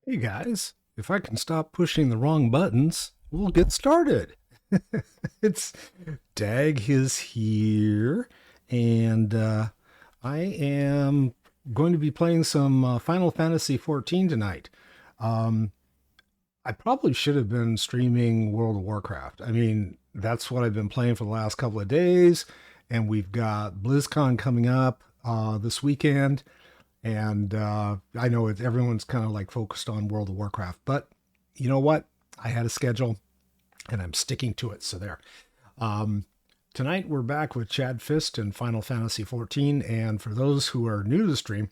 Hey guys, if I can stop pushing the wrong buttons, we'll get started. It's Dag is here, and I am going to be playing some Final Fantasy XIV tonight. Um, I probably should have been streaming World of Warcraft. I mean, that's what I've been playing for the last couple of days, and we've got BlizzCon coming up this weekend. And I know everyone's kind of like focused on World of Warcraft, but you know what? I had a schedule and I'm sticking to it. So there. Um, Tonight we're back with Chad Fist in Final Fantasy XIV. And for those who are new to the stream,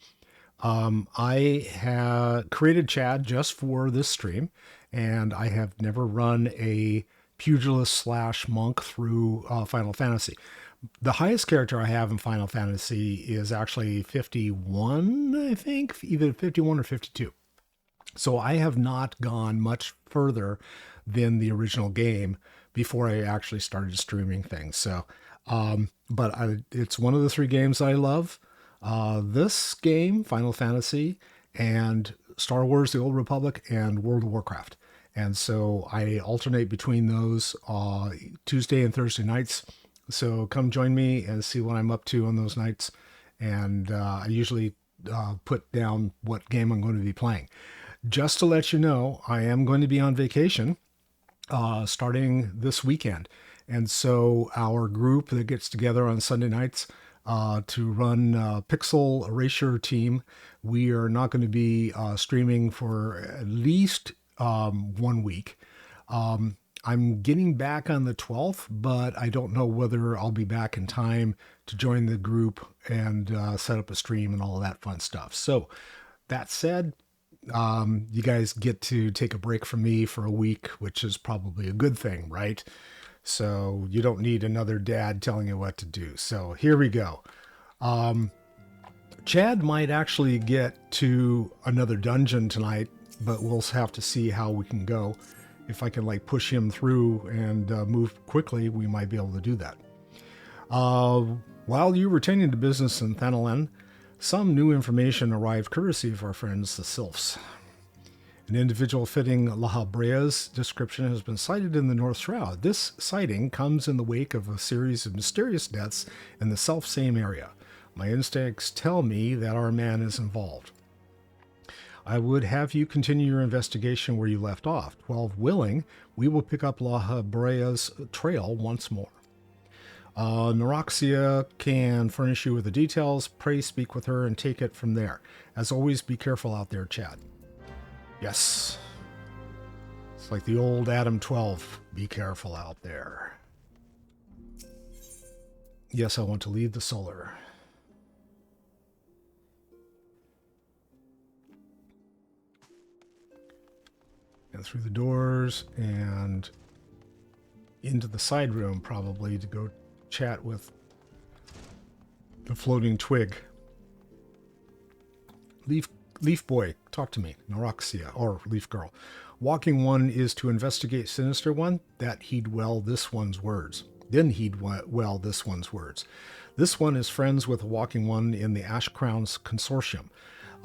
I have created Chad just for this stream, and I have never run a pugilist slash monk through Final Fantasy. The highest character I have in Final Fantasy is actually 51, I think, either 51 or 52. So I have not gone much further than the original game before I actually started streaming things. So, it's one of the three games I love. This game, Final Fantasy, and Star Wars: The Old Republic, and World of Warcraft. And so I alternate between those Tuesday and Thursday nights. So come join me and see what I'm up to on those nights. And I usually put down what game I'm going to be playing. Just to let you know, I am going to be on vacation starting this weekend. And so our group that gets together on Sunday nights to run Pixel Erasure Team, we are not going to be streaming for at least 1 week. I'm getting back on the 12th, but I don't know whether I'll be back in time to join the group and set up a stream and all of that fun stuff. So that said, you guys get to take a break from me for a week, which is probably a good thing, right? So you don't need another dad telling you what to do. So here we go. Chad might actually get to another dungeon tonight, but we'll have to see how we can go. If I can like push him through and move quickly, we might be able to do that. While you were tending to business in Thanalan, some new information arrived courtesy of our friends the Sylphs. An individual fitting Lahabrea's description has been sighted in the North Shroud. This sighting comes in the wake of a series of mysterious deaths in the self-same area. My instincts tell me that our man is involved. I would have you continue your investigation where you left off. 12 willing, we will pick up Lahabrea's trail once more. Neuroxia can furnish you with the details. Pray speak with her and take it from there. As always, be careful out there, Chad. Yes. It's like the old Adam 12. Be careful out there. Yes, I want to leave the solar. And through the doors and into the side room probably to go chat with the floating twig. Leaf boy, talk to me. Neuroxia, or Leaf girl. Walking one is to investigate Sinister One. That heed well this one's words. Then heed well this one's words. This one is friends with Walking One in the Ash Crown's consortium.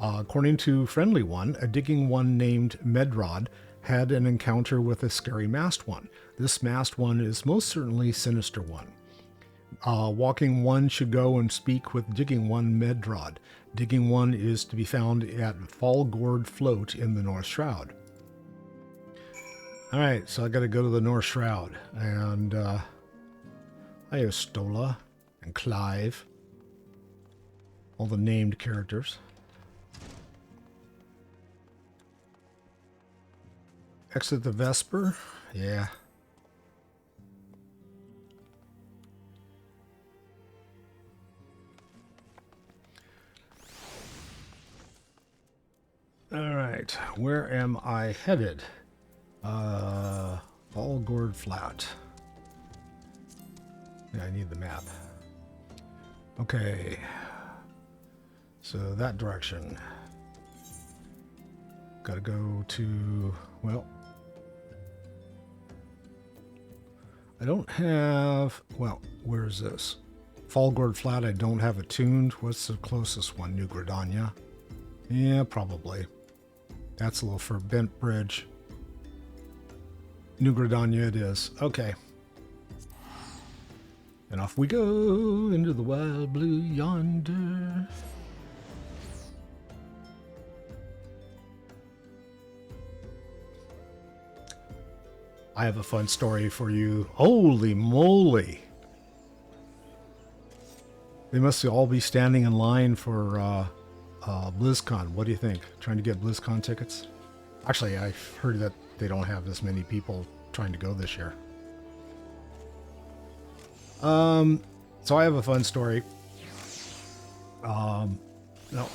According to Friendly One, a digging one named Medrod had an encounter with a scary masked one. This masked one is most certainly Sinister One. Walking One should go and speak with Digging One Medrod. Digging One is to be found at Fallgourd Float in the North Shroud. Alright, so I gotta go to the North Shroud. And, I have Stola and Clive. All the named characters. Exit the Vesper. Yeah. All right, where am I headed? Fallgourd Flat. Yeah, I need the map. Okay. So that direction. Gotta go to, well, I don't have, well, where's this? Fallgourd Flat, I don't have it tuned. What's the closest one? New Gridania? Yeah, probably. That's a little for Bent Bridge. New Gradania it is. Okay. And off we go into the wild blue yonder. I have a fun story for you. Holy moly. They must all be standing in line for BlizzCon. What do you think? Trying to get BlizzCon tickets? Actually, I've heard that they don't have as many people trying to go this year. So I have a fun story. No,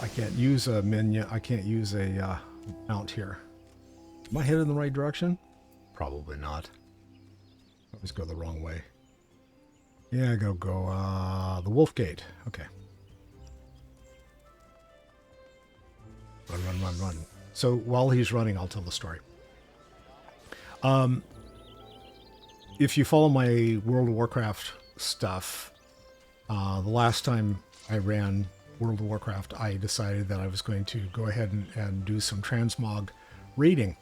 I can't use a minion. I can't use a mount here. Am I headed in the right direction? Probably not. Always go the wrong way. Yeah, go the Wolf Gate. Okay. Run. So while he's running, I'll tell the story. If you follow my World of Warcraft stuff, the last time I ran World of Warcraft, I decided that I was going to go ahead and do some transmog raiding.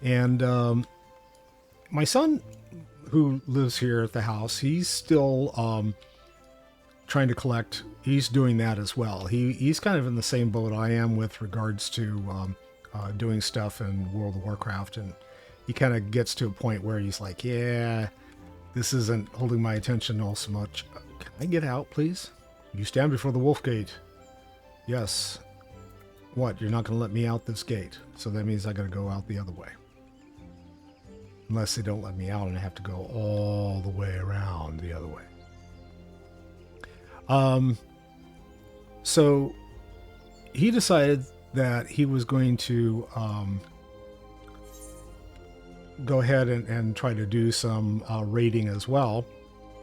And my son, who lives here at the house, he's still trying to collect. He's doing that as well. He's kind of in the same boat I am with regards to doing stuff in World of Warcraft, and he kind of gets to a point where he's like, yeah, this isn't holding my attention all so much. Can I get out, please? You stand before the Wolf Gate. Yes. What? You're not going to let me out this gate. So that means I got to go out the other way. Unless they don't let me out and I have to go all the way around the other way. So he decided that he was going to go ahead and try to do some raiding as well,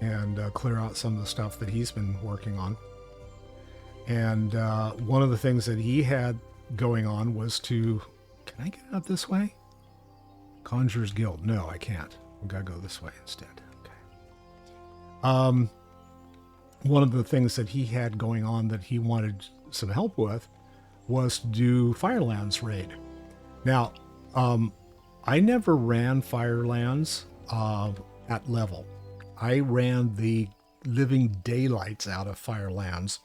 and clear out some of the stuff that he's been working on. And one of the things that he had going on was to, can I get out this way? Conjurer's Guild. No, I can't. I've got to go this way instead. Okay. One of the things that he had going on that he wanted some help with was to do Firelands raid. Now, I never ran Firelands at level. I ran the living daylights out of Firelands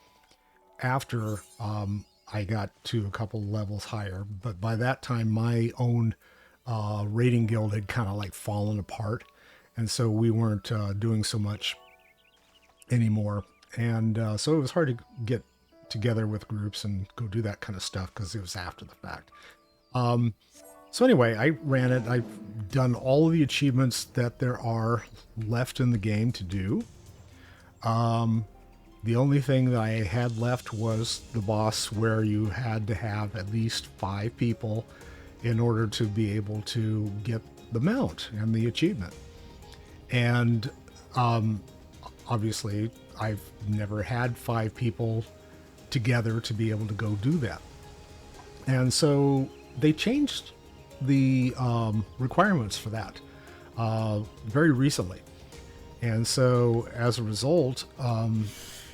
after I got to a couple levels higher. But by that time, my own raiding guild had kind of like fallen apart. And so we weren't doing so much anymore. And so it was hard to get together with groups and go do that kind of stuff because it was after the fact. So anyway, I ran it. I've done all of the achievements that there are left in the game to do. The only thing that I had left was the boss where you had to have at least 5 people in order to be able to get the mount and the achievement. And obviously, I've never had 5 people together to be able to go do that. And so they changed the requirements for that very recently. And so as a result,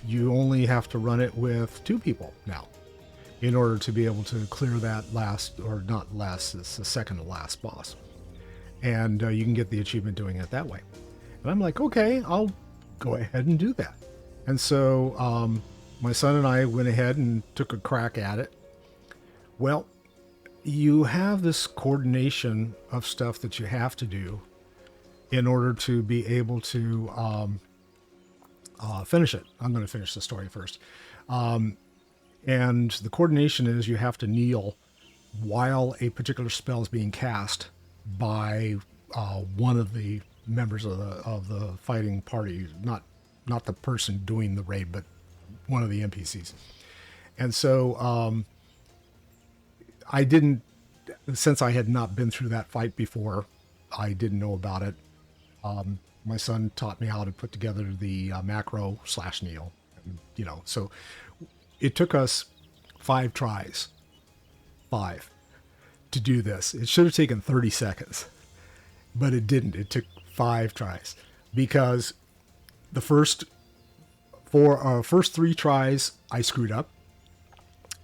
you only have to run it with 2 people now in order to be able to clear that last, or not last, it's the second to last boss. And you can get the achievement doing it that way. And I'm like, okay, I'll go ahead and do that. And so my son and I went ahead and took a crack at it. Well, you have this coordination of stuff that you have to do in order to be able to finish it. I'm going to finish the story first. And the coordination is you have to kneel while a particular spell is being cast by one of the members of the fighting party, not the person doing the raid, but one of the NPCs. And so I didn't, since I had not been through that fight before, I didn't know about it. My son taught me how to put together the macro / kneel, and, so it took us 5 tries, 5, to do this. It should have taken 30 seconds, but it didn't. It took 5 tries because the first 3 tries I screwed up,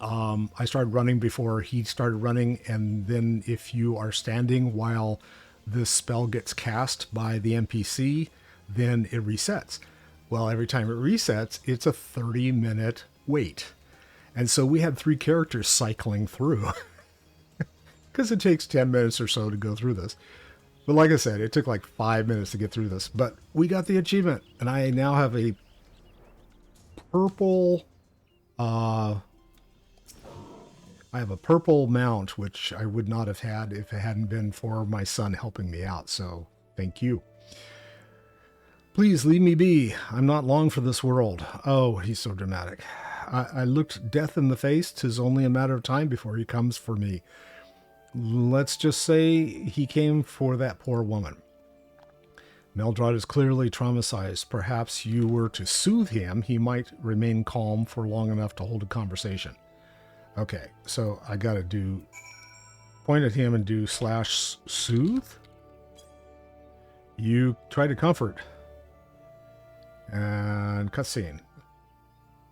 I started running before he started running, and then if you are standing while this spell gets cast by the NPC, then it resets. Well, every time it resets, it's a 30-minute wait. And so we had 3 characters cycling through because it takes 10 minutes or so to go through this. But like I said, it took like 5 minutes to get through this. But we got the achievement, and I now have a purple I have a purple mount, which I would not have had if it hadn't been for my son helping me out. So thank you. Please leave me be. I'm not long for this world. Oh, he's so dramatic. I looked death in the face. 'Tis only a matter of time before he comes for me. Let's just say he came for that poor woman. Meldrod is clearly traumatized. Perhaps you were to soothe him, he might remain calm for long enough to hold a conversation. Okay, so I gotta point at him and do /soothe. You try to comfort. And cutscene.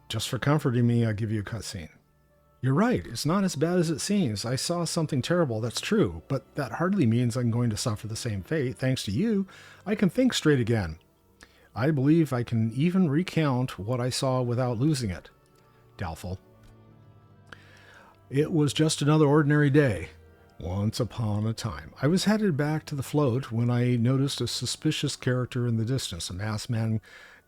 Just for comforting me, I'll give you a cutscene. You're right, it's not as bad as it seems. I saw something terrible, that's true, but that hardly means I'm going to suffer the same fate. Thanks to you, I can think straight again. I believe I can even recount what I saw without losing it. Doubtful. It was just another ordinary day. Once upon a time. I was headed back to the float when I noticed a suspicious character in the distance. A masked man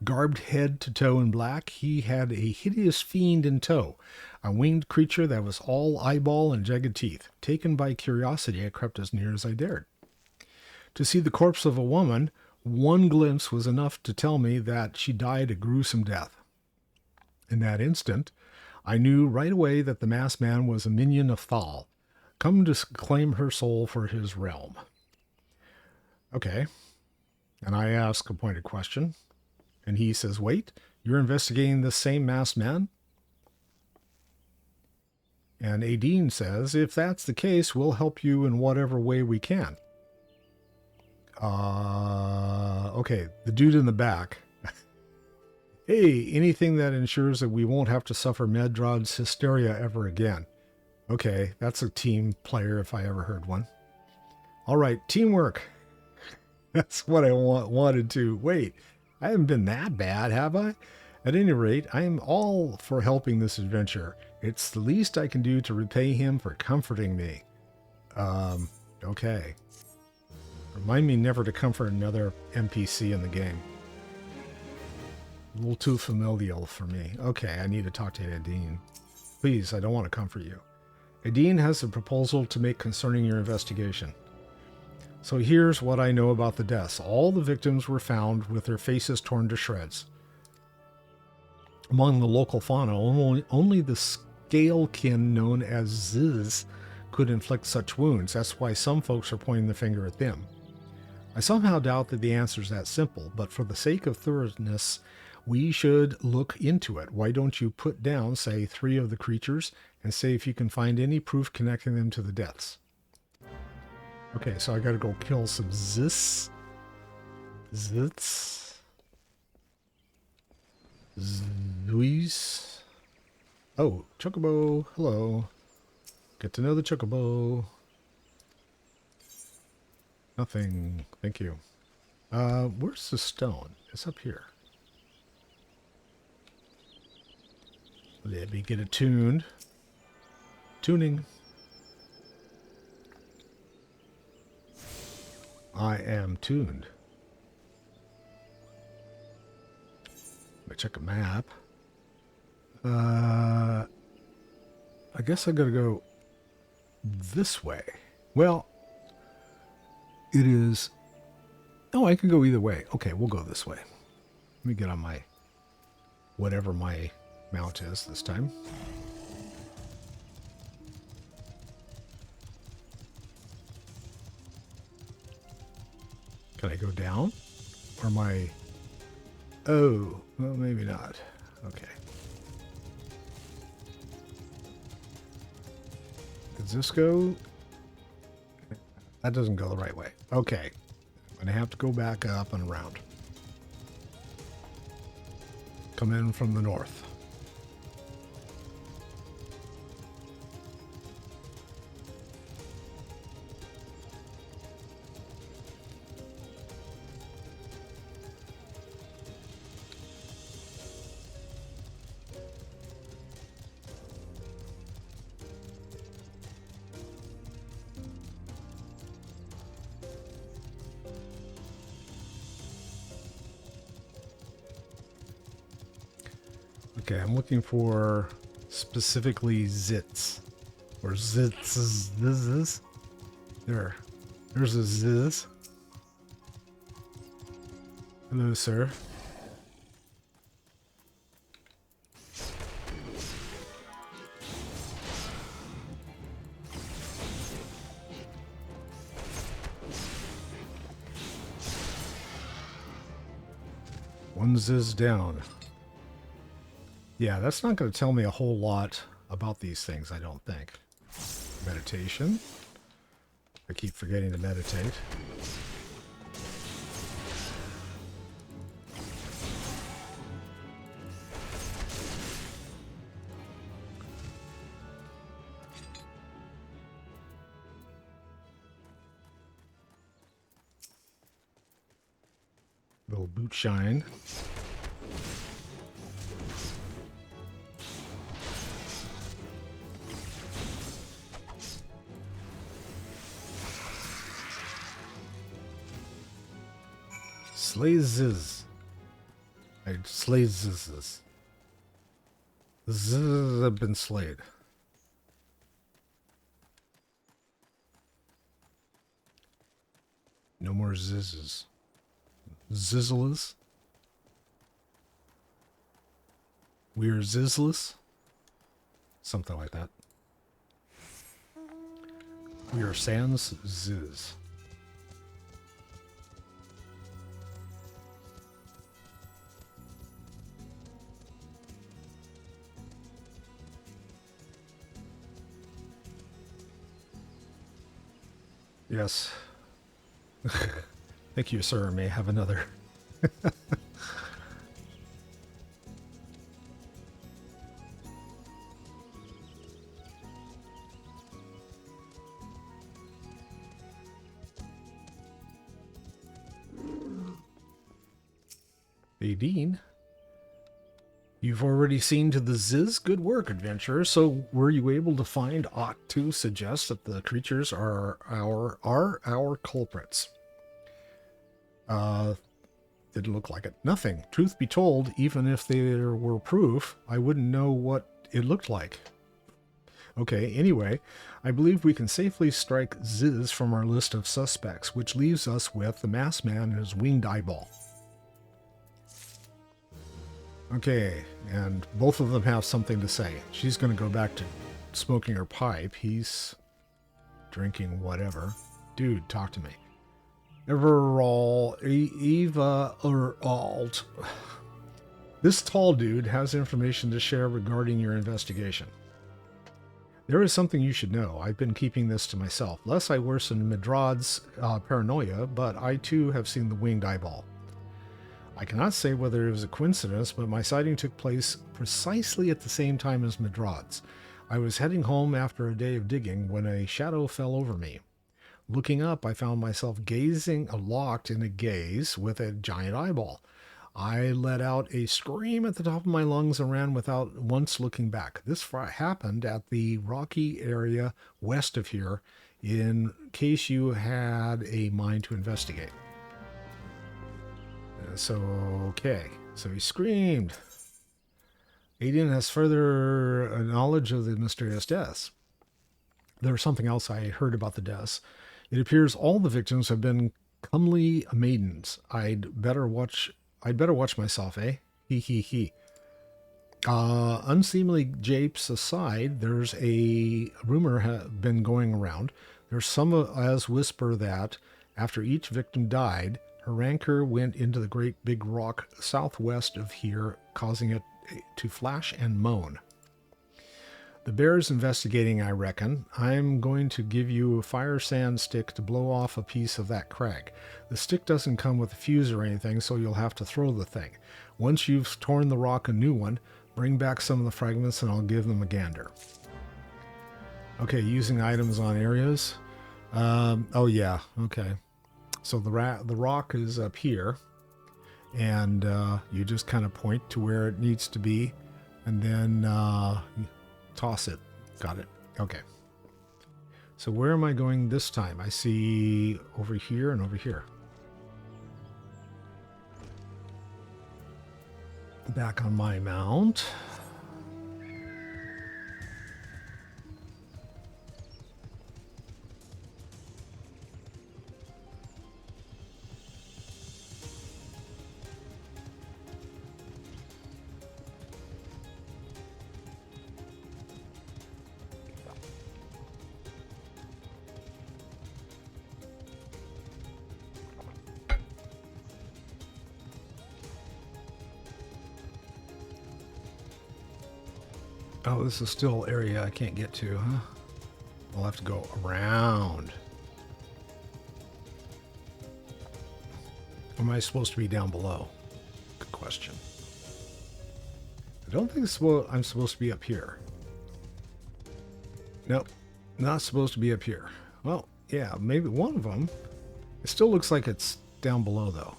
garbed head to toe in black. He had a hideous fiend in tow. A winged creature that was all eyeball and jagged teeth. Taken by curiosity, I crept as near as I dared. To see the corpse of a woman, one glimpse was enough to tell me that she died a gruesome death. In that instant, I knew right away that the masked man was a minion of Thal, come to claim her soul for his realm. Okay. And I ask a pointed question. And he says, wait, you're investigating the same masked man? And Adine says, if that's the case, we'll help you in whatever way we can. Okay, the dude in the back. Hey, anything that ensures that we won't have to suffer Meldrod's hysteria ever again. Okay, that's a team player if I ever heard one. All right, teamwork. That's what I wanted to. Wait, I haven't been that bad, have I? At any rate, I am all for helping this adventure. It's the least I can do to repay him for comforting me. Okay. Remind me never to comfort another NPC in the game. A little too familial for me. Okay, I need to talk to Adine. Please, I don't want to comfort you. Adine has a proposal to make concerning your investigation. So here's what I know about the deaths. All the victims were found with their faces torn to shreds. Among the local fauna, only the scalekin known as Ziz could inflict such wounds. That's why some folks are pointing the finger at them. I somehow doubt that the answer is that simple, but for the sake of thoroughness, we should look into it. Why don't you put down, say, 3 of the creatures and say if you can find any proof connecting them to the deaths. Okay, so I gotta go kill some Zits. Zuis. Oh, Chocobo. Hello. Get to know the Chocobo. Nothing. Thank you. Where's the stone? It's up here. Let me get it tuned. Tuning. I am tuned. Let me check a map. I guess I gotta go this way. Well, it is... Oh, I can go either way. Okay, we'll go this way. Let me get on my... whatever my mount is this time. Can I go down? Or am I... Oh, well, maybe not. Okay. Does this go? That doesn't go the right way. Okay. I'm going to have to go back up and around. Come in from the north. Okay, I'm looking for specifically zits. Or zits. This. There. There's a ziz. Hello, sir. One ziz down. Yeah, that's not going to tell me a whole lot about these things, I don't think. Meditation. I keep forgetting to meditate. Little boot shine. Slays. I slays. Zzz have been slayed. No more zizzes. Zizzles. We're zizzless. Something like that. We are sans ziz. Yes. Thank you, sir. May have another. Hey, Dean. You've already seen to the Ziz. Good work, adventurer. So, were you able to find aught to suggest that the creatures are our culprits? Didn't look like it. Nothing. Truth be told, even if there were proof, I wouldn't know what it looked like. Okay, anyway, I believe we can safely strike Ziz from our list of suspects, which leaves us with the masked man and his winged eyeball. Okay, and both of them have something to say. She's going to go back to smoking her pipe. He's drinking whatever. Dude, talk to me. Everall, Eva, or Alt. This tall dude has information to share regarding your investigation. There is something you should know. I've been keeping this to myself. Lest I worsen Midrod's paranoia, but I too have seen the winged eyeball. I cannot say whether it was a coincidence, but my sighting took place precisely at the same time as Midrod's. I was heading home after a day of digging when a shadow fell over me. Looking up, I found myself locked in a gaze with a giant eyeball. I let out a scream at the top of my lungs and ran without once looking back. This happened at the rocky area west of here, in case you had a mind to investigate. Okay. So he screamed. Aiden has further knowledge of the mysterious deaths. There's something else I heard about the deaths. It appears all the victims have been comely maidens. I'd better watch myself, eh? He he he. Unseemly japes aside, there's a rumor been going around. There's some as whisper that after each victim died, her rancor went into the great big rock southwest of here, causing it to flash and moan. The bear's investigating, I reckon. I'm going to give you a fire sand stick to blow off a piece of that crag. The stick doesn't come with a fuse or anything, so you'll have to throw the thing. Once you've torn the rock a new one, bring back some of the fragments and I'll give them a gander. Okay, using items on areas. Oh yeah, okay. So the rock is up here, and you just kind of point to where it needs to be, and then toss it. Got it. Okay. So where am I going this time? I see over here and over here. Back on my mount. Oh, this is still area I can't get to, huh? I'll have to go around. Am I supposed to be down below? Good question. I don't think I'm supposed to be up here. Nope, not supposed to be up here. Well, yeah, maybe one of them. It still looks like it's down below, though.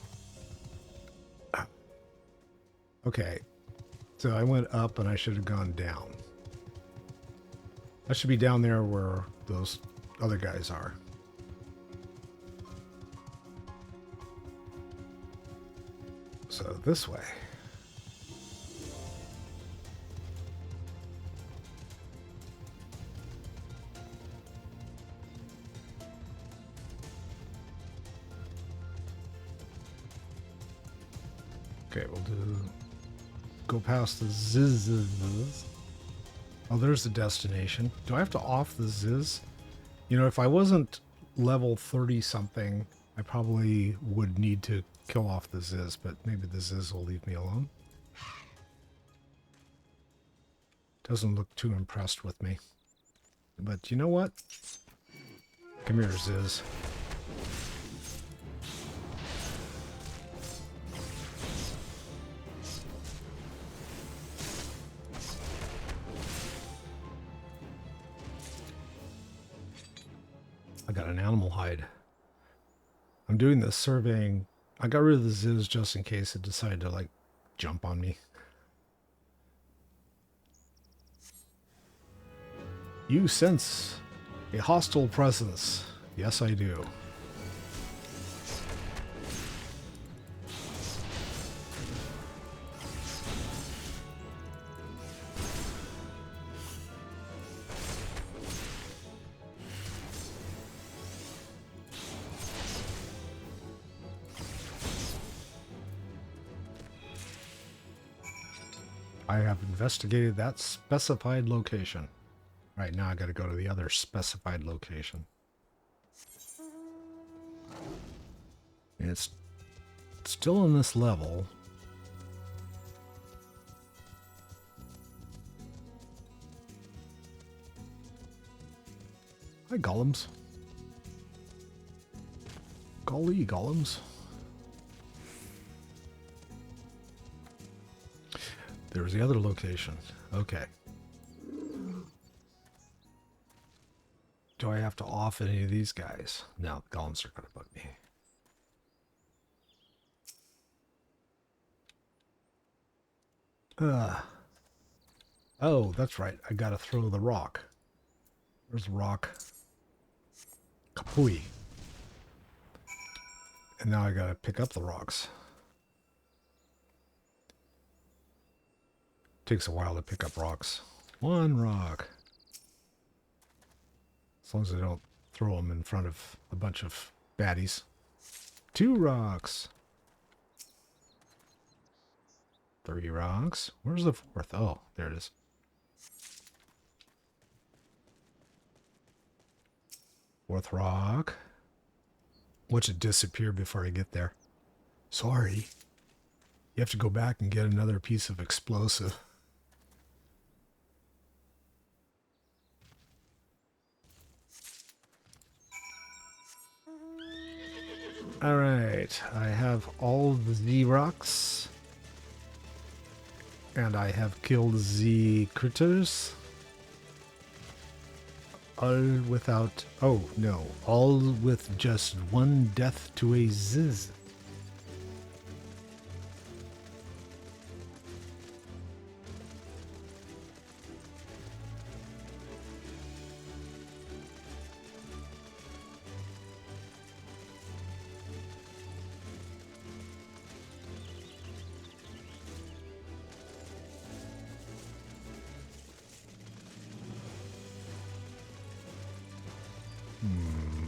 Okay, so I went up and I should have gone down. I should be down there where those other guys are. So this way. Okay, we'll go past the zizzes. Oh, there's the destination. Do I have to off the ziz? You know, if I wasn't level 30 something, I probably would need to kill off the ziz, but maybe the ziz will leave me alone. Doesn't look too impressed with me. But you know what? Come here, ziz. I got an animal hide. I'm doing this surveying. I got rid of the ziz just in case it decided to, like, jump on me. You sense a hostile presence. Yes, I do. I have investigated that specified location. Right now I got to go to the other specified location. And it's still in this level. Hi, golems. Golly, golems. There's the other location. Okay. Do I have to off any of these guys? No, the golems are going to bug me. Oh, that's right. I got to throw the rock. Where's the rock? Kapui. And now I got to pick up the rocks. Takes a while to pick up rocks. One rock. As long as I don't throw them in front of a bunch of baddies. 2 rocks. 3 rocks. Where's the 4th? Oh, there it is. 4th rock. Watch it disappear before I get there. Sorry. You have to go back and get another piece of explosive. Alright, I have all the rocks. And I have killed the critters. All without... Oh, no. All with just 1 death to a ziz.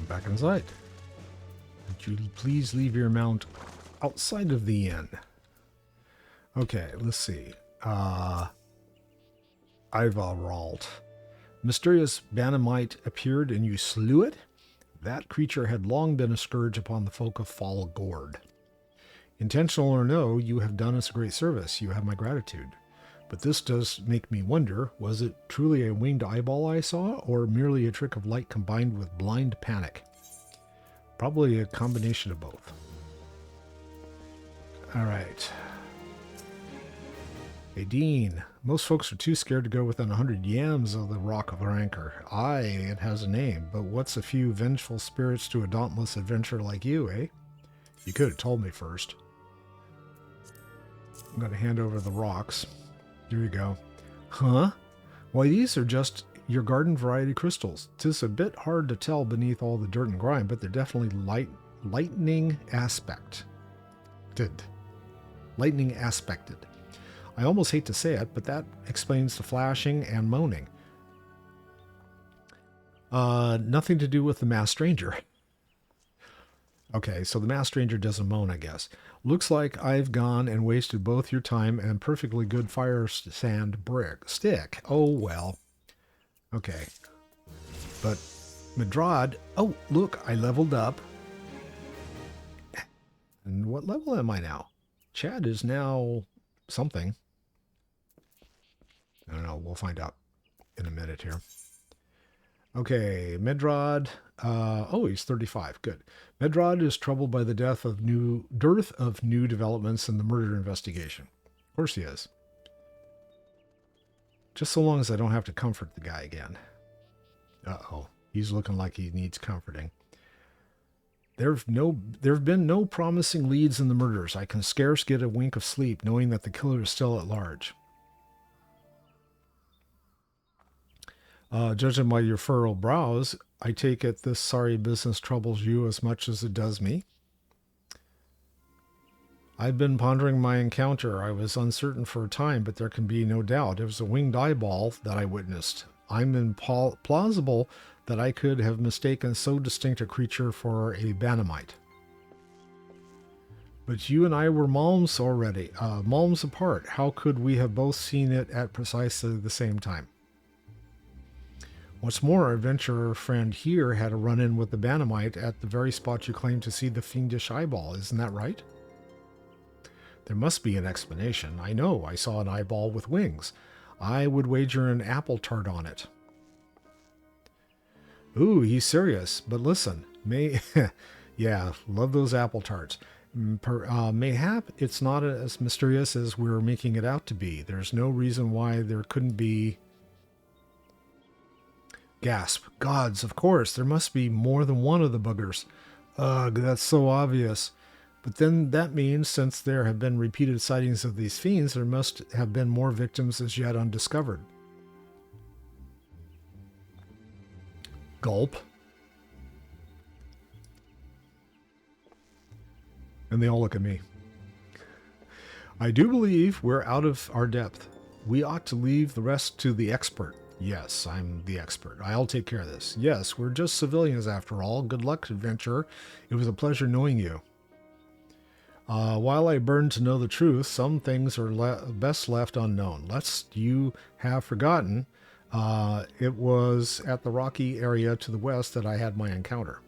Back inside. Would you please leave your mount outside of the inn? Okay, let's see. Ivaralt. Mysterious Banamite appeared and you slew it? That creature had long been a scourge upon the folk of Fall Gord. Intentional or no, you have done us a great service. You have my gratitude. But this does make me wonder, was it truly a winged eyeball I saw, or merely a trick of light combined with blind panic? Probably a combination of both. All right. Hey, Dean. Most folks are too scared to go within 100 yams of the Rock of our anchor. Aye, it has a name, but what's a few vengeful spirits to a dauntless adventurer like you, eh? You could have told me first. I'm going to hand over the rocks. Here you go. Huh? Why, these are just your garden variety crystals. 'Tis a bit hard to tell beneath all the dirt and grime, but they're definitely lightning aspected. Lightning aspected. I almost hate to say it, but that explains the flashing and moaning. Nothing to do with the masked stranger. Okay, so the masked stranger doesn't moan, I guess. Looks like I've gone and wasted both your time and perfectly good fire sand stick. Oh, well. Okay. But Madrad, oh, look, I leveled up. And what level am I now? Chad is now something. I don't know. We'll find out in a minute here. Okay, Medrad. Oh, he's 35. Good. Medrad is troubled by the dearth of new developments in the murder investigation. Of course he is. Just so long as I don't have to comfort the guy again. Uh-oh. He's looking like he needs comforting. There have been no promising leads in the murders. I can scarce get a wink of sleep knowing that the killer is still at large. Judging by your furrowed brows, I take it this sorry business troubles you as much as it does me. I've been pondering my encounter. I was uncertain for a time, but there can be no doubt. It was a winged eyeball that I witnessed. I'm implausible that I could have mistaken so distinct a creature for a Banamite. But you and I were malms apart. How could we have both seen it at precisely the same time? What's more, our adventurer friend here had a run-in with the Banamite at the very spot you claim to see the fiendish eyeball. Isn't that right? There must be an explanation. I know, I saw an eyeball with wings. I would wager an apple tart on it. Ooh, he's serious. But listen, yeah, love those apple tarts. Mayhap it's not as mysterious as we're making it out to be. There's no reason why there couldn't be... Gasp. Gods, of course, there must be more than one of the buggers. Ugh, that's so obvious. But then that means, since there have been repeated sightings of these fiends, there must have been more victims as yet undiscovered. Gulp. And they all look at me. I do believe we're out of our depth. We ought to leave the rest to the expert. Yes, I'm the expert. I'll take care of this. Yes, we're just civilians after all. Good luck, adventurer. It was a pleasure knowing you. While I burn to know the truth, some things are best left unknown. Lest you have forgotten, it was at the rocky area to the west that I had my encounter.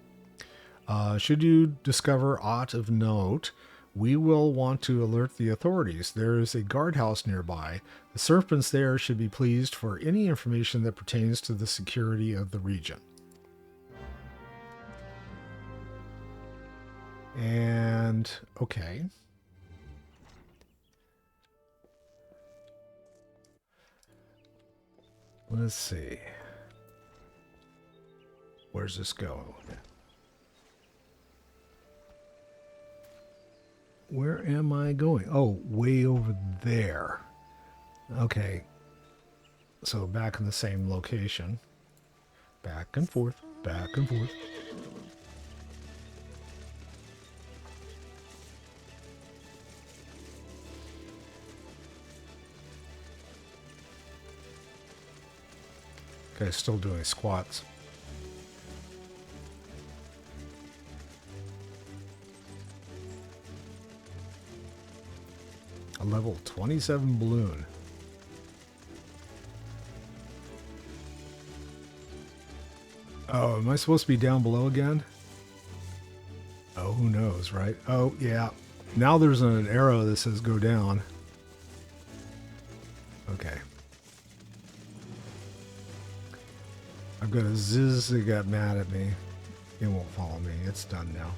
Should you discover aught of note, we will want to alert the authorities. There is a guardhouse nearby. The serpents there should be pleased for any information that pertains to the security of the region. And, okay. Let's see. Where's this go? Where am I going? Oh, way over there. Okay. So back in the same location. Back and forth, back and forth. Okay, still doing squats. A level 27 balloon. Oh, am I supposed to be down below again? Oh, who knows, right? Oh, yeah. Now there's an arrow that says go down. Okay. I've got a Ziz that got mad at me. It won't follow me. It's done now.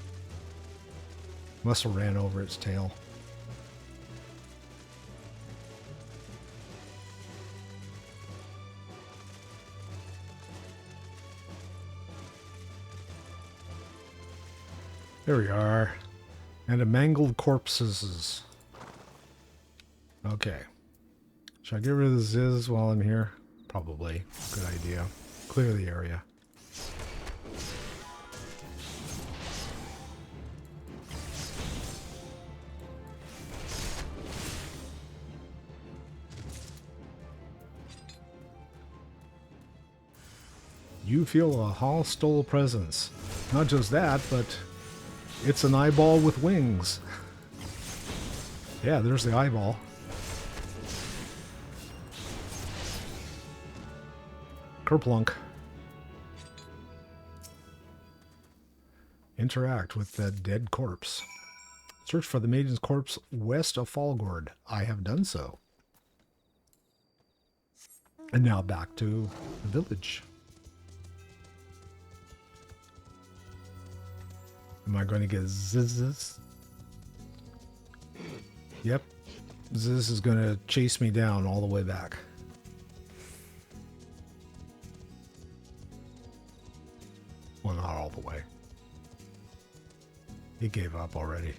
Must have ran over its tail. There we are. And a mangled corpses. Okay. Should I get rid of the Ziz while I'm here? Probably. Good idea. Clear the area. You feel a hostile presence. Not just that, but it's an eyeball with wings. Yeah, there's the eyeball. Kerplunk. Interact with that dead corpse. Search for the maiden's corpse west of Fallgord. I have done so. And now back to the village. Am I going to get Ziz? Yep. Ziz is going to chase me down all the way back. Well, not all the way. He gave up already.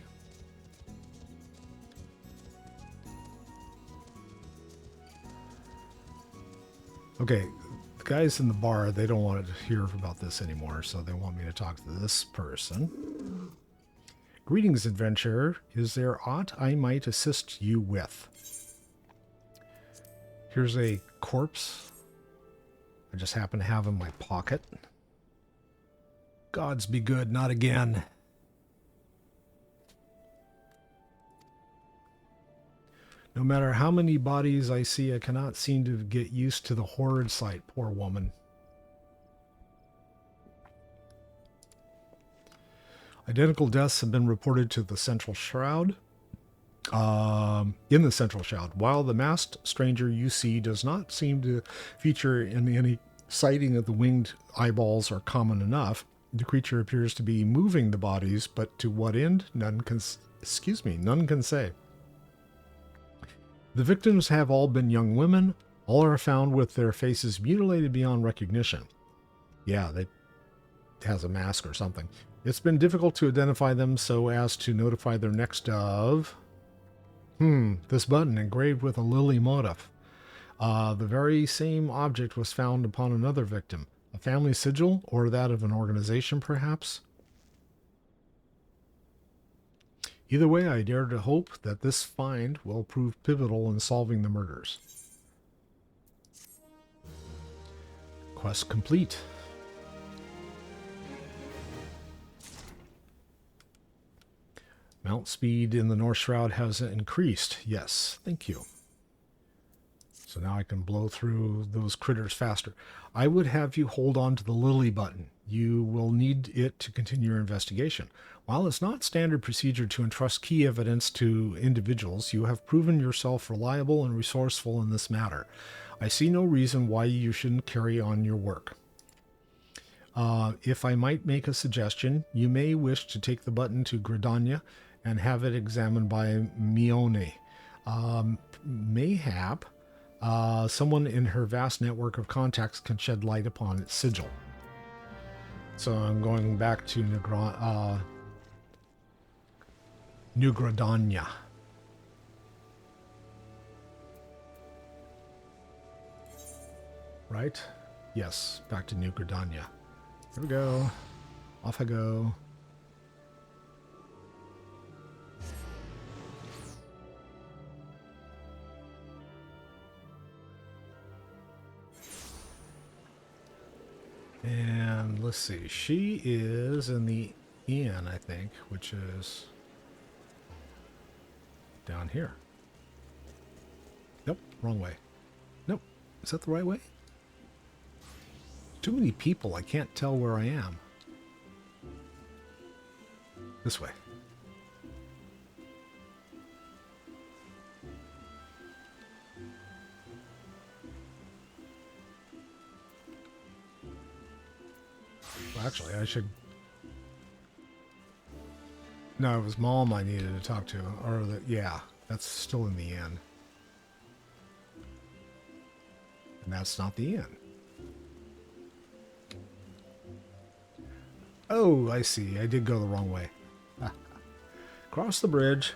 Okay, the guys in the bar, they don't want to hear about this anymore, so they want me to talk to this person. Greetings, adventurer. Is there aught I might assist you with? Here's a corpse I just happen to have in my pocket. Gods be good, not again. No matter how many bodies I see, I cannot seem to get used to the horrid sight. Poor woman. Identical deaths have been reported to the Central Shroud. In the Central Shroud. While the masked stranger you see does not seem to feature in any sighting of the winged eyeballs are common enough, the creature appears to be moving the bodies, but to what end? None can say. The victims have all been young women. All are found with their faces mutilated beyond recognition. Yeah, they has a mask or something. It's been difficult to identify them so as to notify their next of... this button engraved with a lily motif. The very same object was found upon another victim. A family sigil, or that of an organization, perhaps? Either way, I dare to hope that this find will prove pivotal in solving the murders. Quest complete. Mount speed in the North Shroud has increased. Yes, thank you. So now I can blow through those critters faster. I would have you hold on to the Lily button. You will need it to continue your investigation. While it's not standard procedure to entrust key evidence to individuals, you have proven yourself reliable and resourceful in this matter. I see no reason why you shouldn't carry on your work. If I might make a suggestion, you may wish to take the button to Gridania and have it examined by Mione. Mayhap someone in her vast network of contacts can shed light upon its sigil. So I'm going back to New Gridania. Right? Yes, back to New Gridania. Here we go. Off I go. And let's see, she is in the inn, I think, which is down here. Nope, wrong way. Nope, is that the right way? Too many people, I can't tell where I am. This way. Actually, I should... No, it was Mom I needed to talk to. Or, yeah, that's still in the inn. And that's not the inn. Oh, I see. I did go the wrong way. Cross the bridge.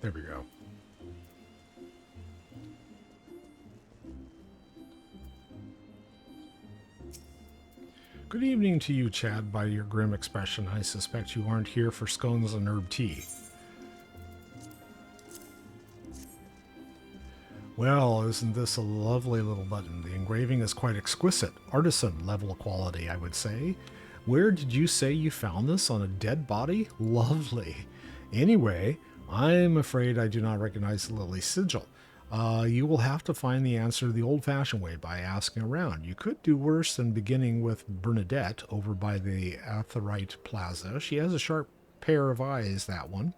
There we go. Good evening to you, Chad. By your grim expression, I suspect you aren't here for scones and herb tea. Well, isn't this a lovely little button? The engraving is quite exquisite. Artisan level quality, I would say. Where did you say you found this? On a dead body? Lovely. Anyway, I'm afraid I do not recognize the Lily sigil. You will have to find the answer the old-fashioned way by asking around. You could do worse than beginning with Bernadette over by the Atherite Plaza. She has a sharp pair of eyes, that one.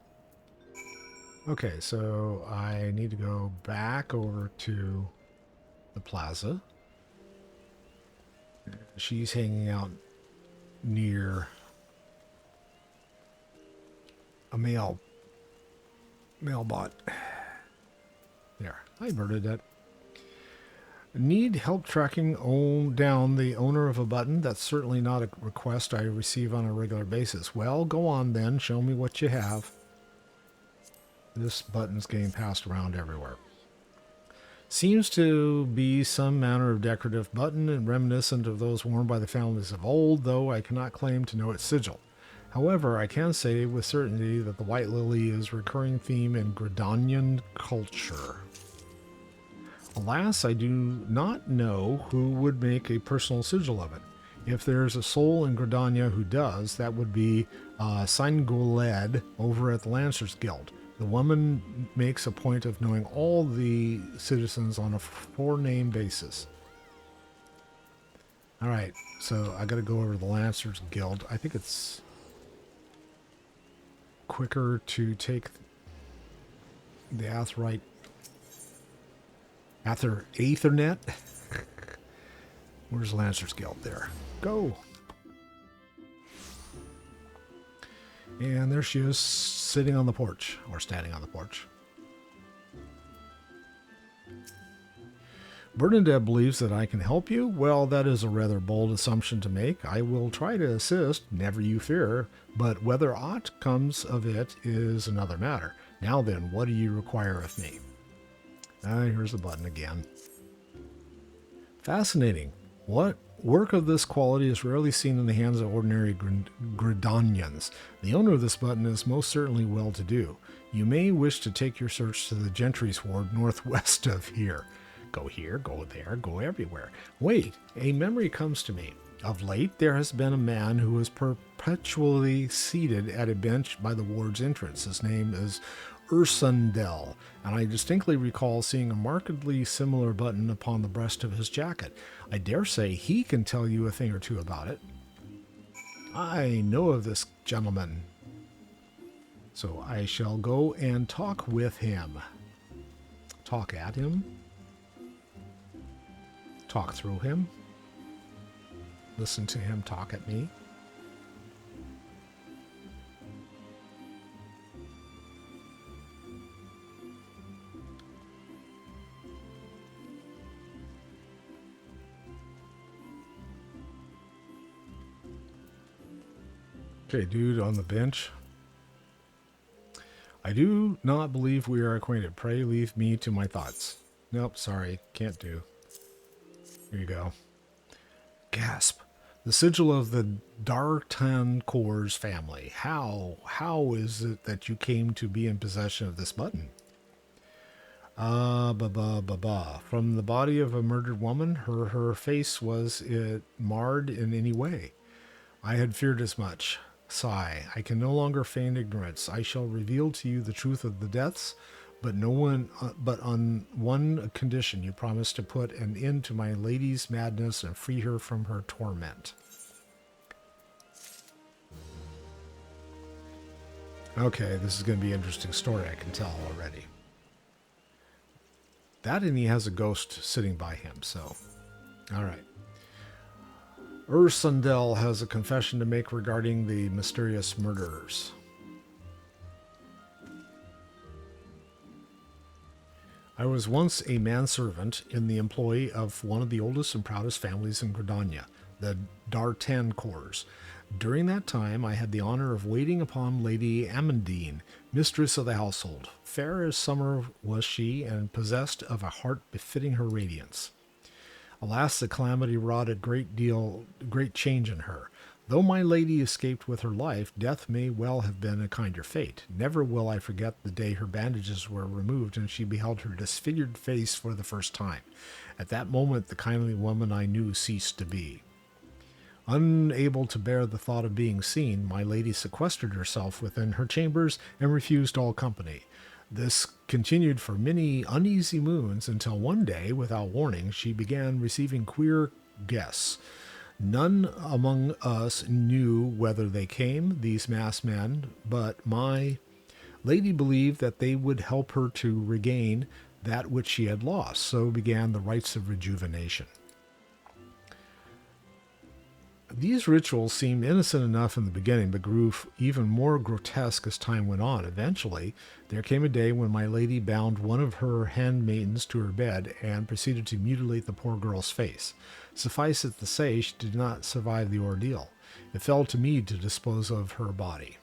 Okay, so I need to go back over to the plaza. She's hanging out near a mailbot. There. Hi, Bernadette. Need help tracking down the owner of a button? That's certainly not a request I receive on a regular basis. Well, go on then. Show me what you have. This button's getting passed around everywhere. Seems to be some manner of decorative button and reminiscent of those worn by the families of old, though I cannot claim to know its sigil. However, I can say with certainty that the white lily is a recurring theme in Gridanian culture. Alas, I do not know who would make a personal sigil of it. If there's a soul in Gridania who does, that would be Saingoled over at the Lancers Guild. The woman makes a point of knowing all the citizens on a four-name basis. Alright, so I gotta go over to the Lancers Guild. I think it's quicker to take the Ethernet. Where's Lancers Guild? There. Go! And there she is, sitting on the porch, or standing on the porch. Bernadette believes that I can help you. Well, that is a rather bold assumption to make. I will try to assist, never you fear, but whether aught comes of it is another matter. Now then, what do you require of me? Here's the button again. Fascinating. What work of this quality is rarely seen in the hands of ordinary Gridanians. The owner of this button is most certainly well-to-do. You may wish to take your search to the Gentry's Ward northwest of here. Go here, go there, go everywhere. Wait, a memory comes to me. Of late, there has been a man who is perpetually seated at a bench by the ward's entrance. His name is Ursundel, and I distinctly recall seeing a markedly similar button upon the breast of his jacket. I dare say he can tell you a thing or two about it. I know of this gentleman, so I shall go and talk with him. Talk at him? Talk through him? Listen to him talk at me? Okay, dude on the bench. I do not believe we are acquainted. Pray leave me to my thoughts. Nope, sorry, can't do. Here you go. Gasp. The sigil of the D'Artancourt's family. How is it that you came to be in possession of this button? From the body of a murdered woman, her face was it marred in any way? I had feared as much. Sigh. I can no longer feign ignorance. I shall reveal to you the truth of the deaths, but but on one condition. You promise to put an end to my lady's madness and free her from her torment. Okay, this is going to be an interesting story, I can tell already. That, and he has a ghost sitting by him, so... Alright. Ursundel has a confession to make regarding the mysterious murderers. I was once a manservant in the employ of one of the oldest and proudest families in Gridania, the D'Artancours. During that time, I had the honor of waiting upon Lady Amandine, mistress of the household. Fair as summer was she, and possessed of a heart befitting her radiance. Alas, the calamity wrought a great change in her. Though my lady escaped with her life, death may well have been a kinder fate. Never will I forget the day her bandages were removed and she beheld her disfigured face for the first time. At that moment, the kindly woman I knew ceased to be. Unable to bear the thought of being seen, my lady sequestered herself within her chambers and refused all company. This continued for many uneasy moons until one day, without warning, she began receiving queer guests. None among us knew whether they came, these masked men, but my lady believed that they would help her to regain that which she had lost. So began the rites of rejuvenation. These rituals seemed innocent enough in the beginning, but grew even more grotesque as time went on. Eventually, there came a day when my lady bound one of her handmaidens to her bed and proceeded to mutilate the poor girl's face. Suffice it to say, she did not survive the ordeal. It fell to me to dispose of her body.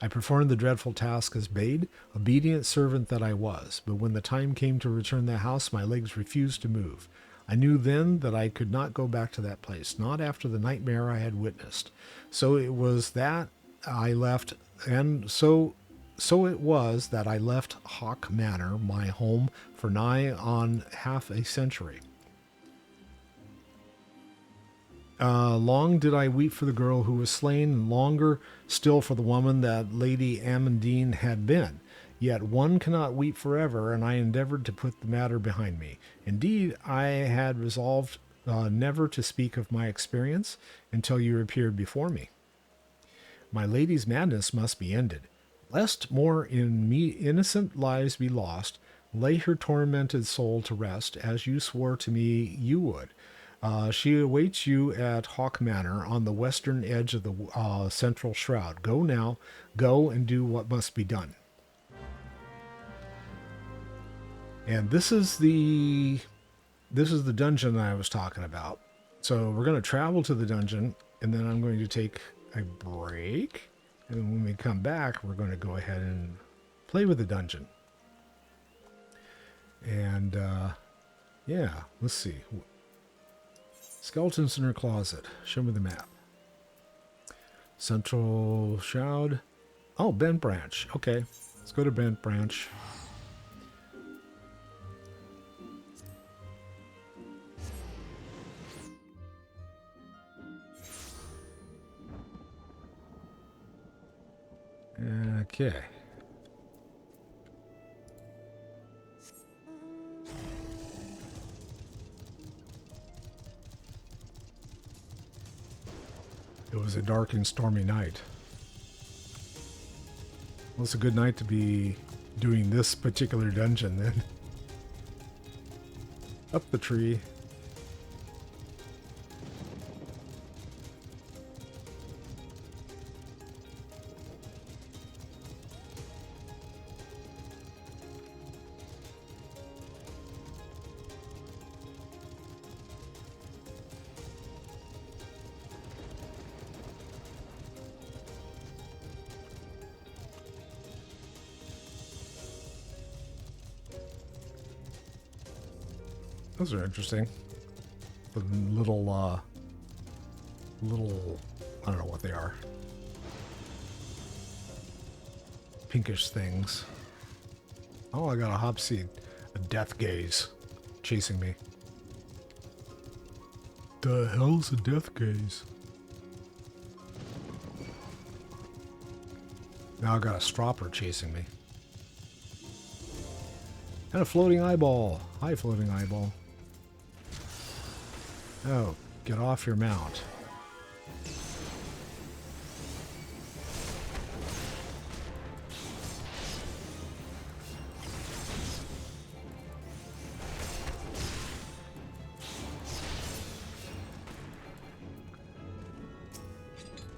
I performed the dreadful task as bade, obedient servant that I was, but when the time came to return to the house, my legs refused to move. I knew then that I could not go back to that place, not after the nightmare I had witnessed. So it was that I left, and so it was that I left Hawk Manor, my home, for nigh on half a century. Long did I weep for the girl who was slain, and longer still for the woman that Lady Amandine had been. Yet one cannot weep forever, and I endeavored to put the matter behind me. Indeed, I had resolved never to speak of my experience until you appeared before me. My lady's madness must be ended. Lest more innocent lives be lost, lay her tormented soul to rest, as you swore to me you would. She awaits you at Hawk Manor on the western edge of the central shroud. Go now, go and do what must be done. And this is the dungeon I was talking about. So we're going to travel to the dungeon, and then I'm going to take a break. And when we come back, we're going to go ahead and play with the dungeon. And yeah, let's see. Skeletons in her closet. Show me the map. Central Shroud. Oh, Bent Branch. Okay, let's go to Bent Branch. Okay. It was a dark and stormy night. Well, it's a good night to be doing this particular dungeon then. Up the tree. Those are interesting. The little, I don't know what they are. Pinkish things. Oh, I got a hopseed. A death gaze chasing me. The hell's a death gaze? Now I've got a stropper chasing me. And a floating eyeball. Hi, floating eyeball. Oh, get off your mount.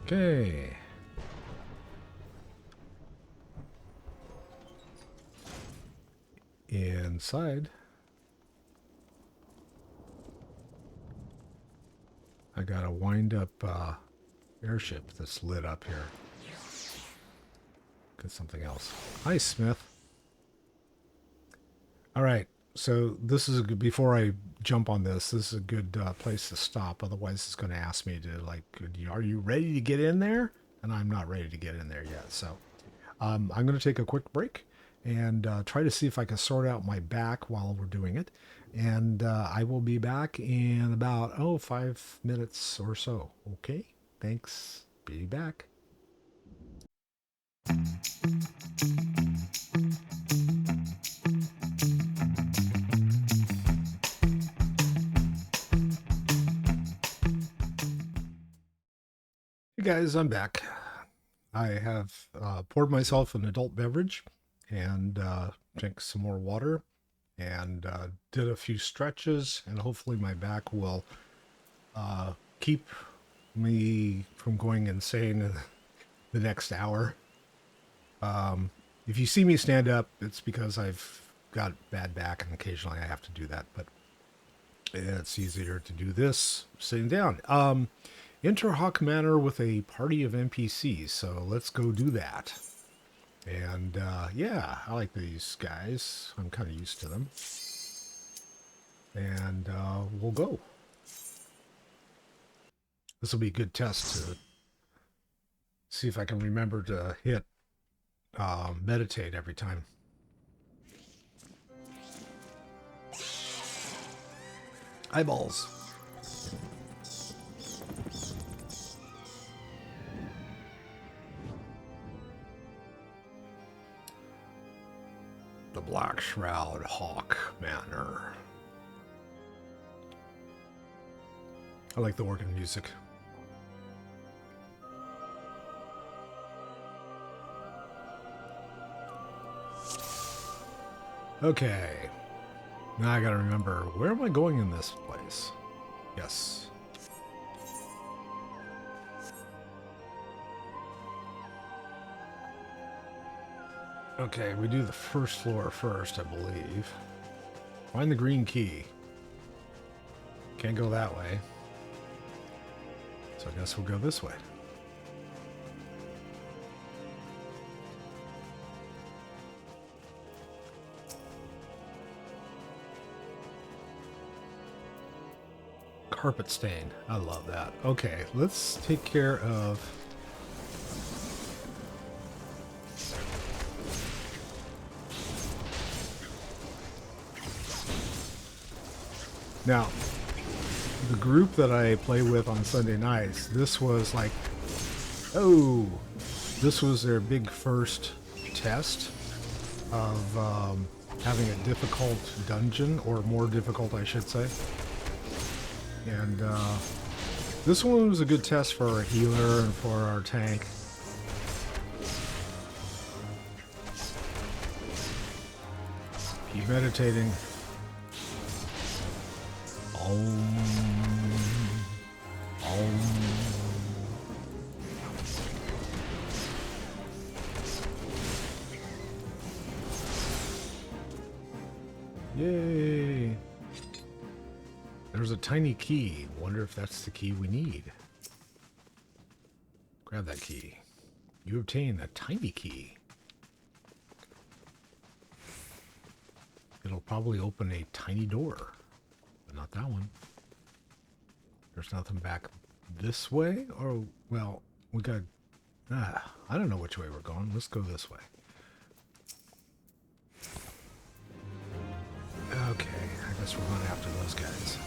Okay. Inside. I got a wind-up airship that's lit up here. Get something else. Hi, Smith. All right. So this is a good, before I jump on this is a good place to stop. Otherwise, it's going to ask me to, like, are you ready to get in there? And I'm not ready to get in there yet. So I'm going to take a quick break and try to see if I can sort out my back while we're doing it. And I will be back in about, 5 minutes or so. Okay? Thanks. Be back. Hey guys, I'm back. I have poured myself an adult beverage and drank some more water and did a few stretches, and hopefully my back will keep me from going insane in the next hour. If you see me stand up, it's because I've got bad back and occasionally I have to do that, but it's easier to do this sitting down. Enter Hawk Manor with a party of NPCs, so let's go do that. And yeah, I like these guys. I'm kind of used to them. And we'll go. This will be a good test to see if I can remember to hit meditate every time. Eyeballs. The Black Shroud Hawk Manor. I like the organ music. Okay. Now I gotta remember, where am I going in this place? Yes. Okay, we do the first floor first, I believe. Find the green key. Can't go that way. So I guess we'll go this way. Carpet stain. I love that. Okay, let's take care of... Now, the group that I play with on Sunday nights, this was like, this was their big first test of having a difficult dungeon, or more difficult, I should say. And this one was a good test for our healer and for our tank. Keep meditating. Om. Om. Yay! There's a tiny key. Wonder if that's the key we need. Grab that key. You obtain a tiny key. It'll probably open a tiny door. But not that one. There's nothing back this way? Or, well, we got... I don't know which way we're going. Let's go this way. Okay, I guess we're going after those guys.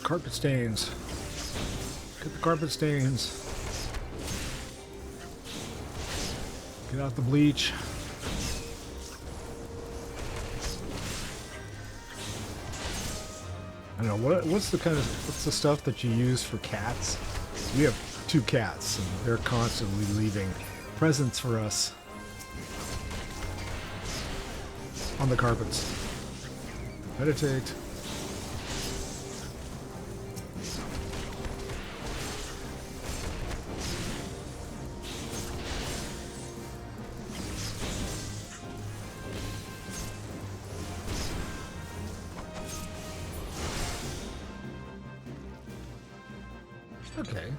Carpet stains. Get the carpet stains. Get out the bleach. I don't know, what's the stuff that you use for cats? We have 2 cats, and they're constantly leaving presents for us on the carpets. Meditate. Okay.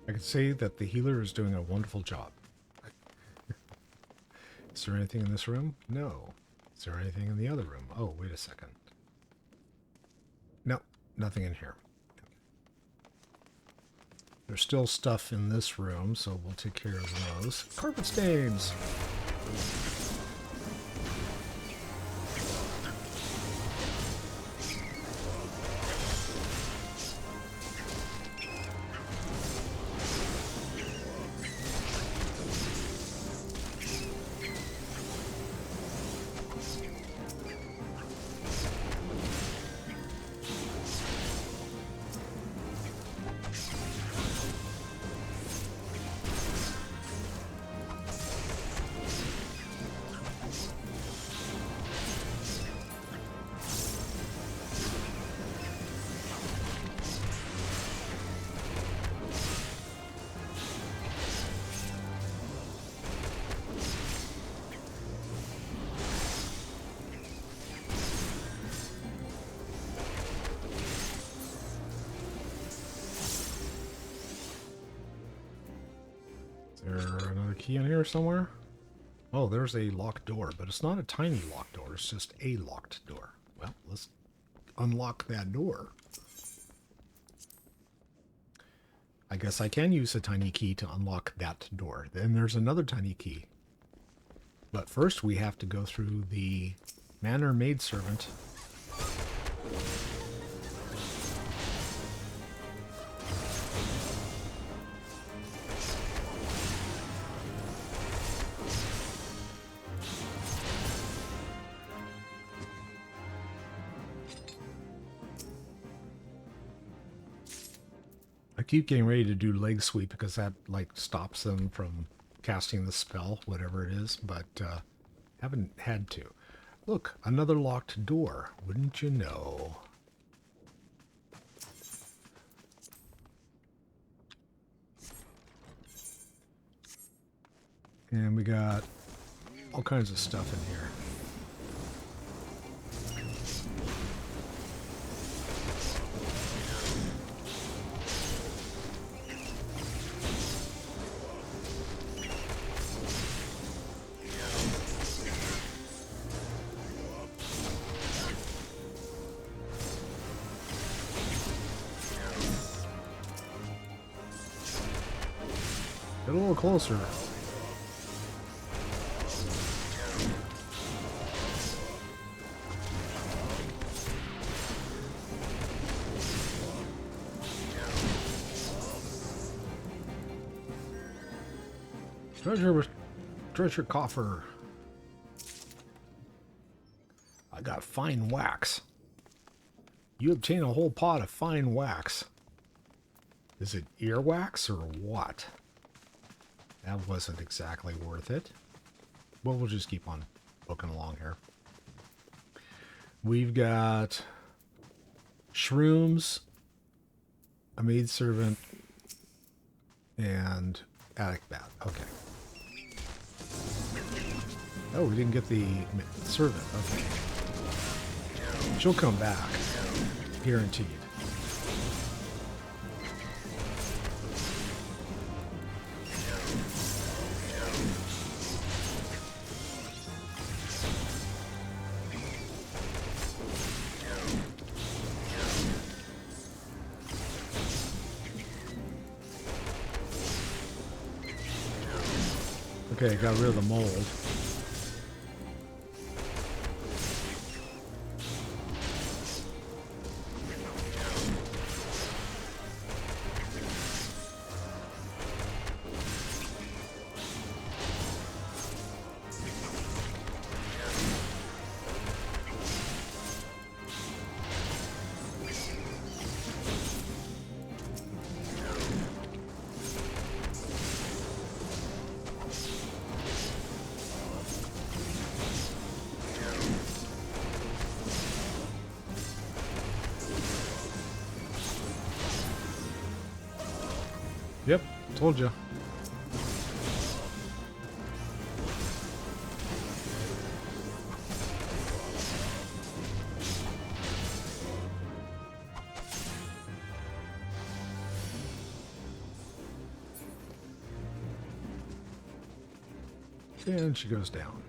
I can say that the healer is doing a wonderful job. Is there anything in this room? No. Is there anything in the other room? Oh, wait a second. No, nothing in here. There's still stuff in this room, so we'll take care of those. Carpet stains! Is there another key in here somewhere? Oh, there's a locked door, but it's not a tiny locked door. It's just a locked door. Well, let's unlock that door. I guess I can use a tiny key to unlock that door. Then there's another tiny key. But first we have to go through the manor maidservant. I keep getting ready to do leg sweep because that like stops them from casting the spell, whatever it is, but haven't had to. Look, another locked door, wouldn't you know? And we got all kinds of stuff in here. Get a little closer. Treasure coffer. I got fine wax. You obtain a whole pot of fine wax. Is it earwax or what? That wasn't exactly worth it. Well, we'll just keep on poking along here. We've got shrooms, a maidservant, and attic bat. Okay. Oh, we didn't get the servant. Okay. She'll come back. Guaranteed. Okay, got rid of the mold. Yep, told you. And she goes down.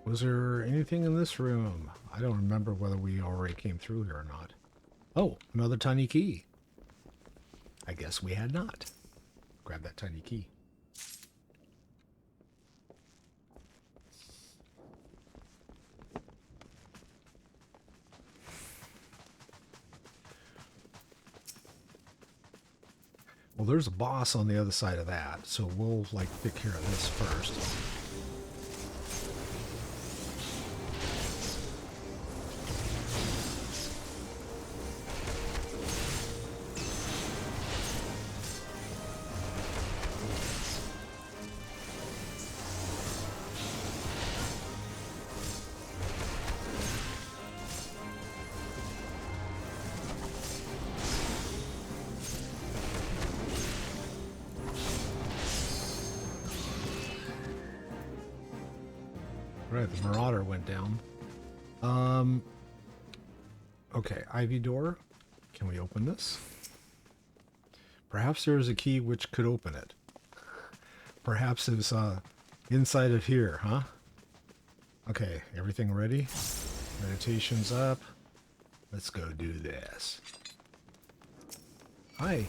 Was there anything in this room? I don't remember whether we already came through here or not. Oh, another tiny key. I guess we had not. Grab that tiny key. Well, there's a boss on the other side of that, so we'll, like, take care of this first. Right, the Marauder went down. Okay, Ivy door. Can we open this? Perhaps there is a key which could open it. Perhaps it was inside of here, huh? Okay, everything ready? Meditation's up. Let's go do this. Hi.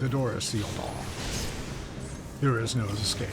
The door is sealed off. There is no escape.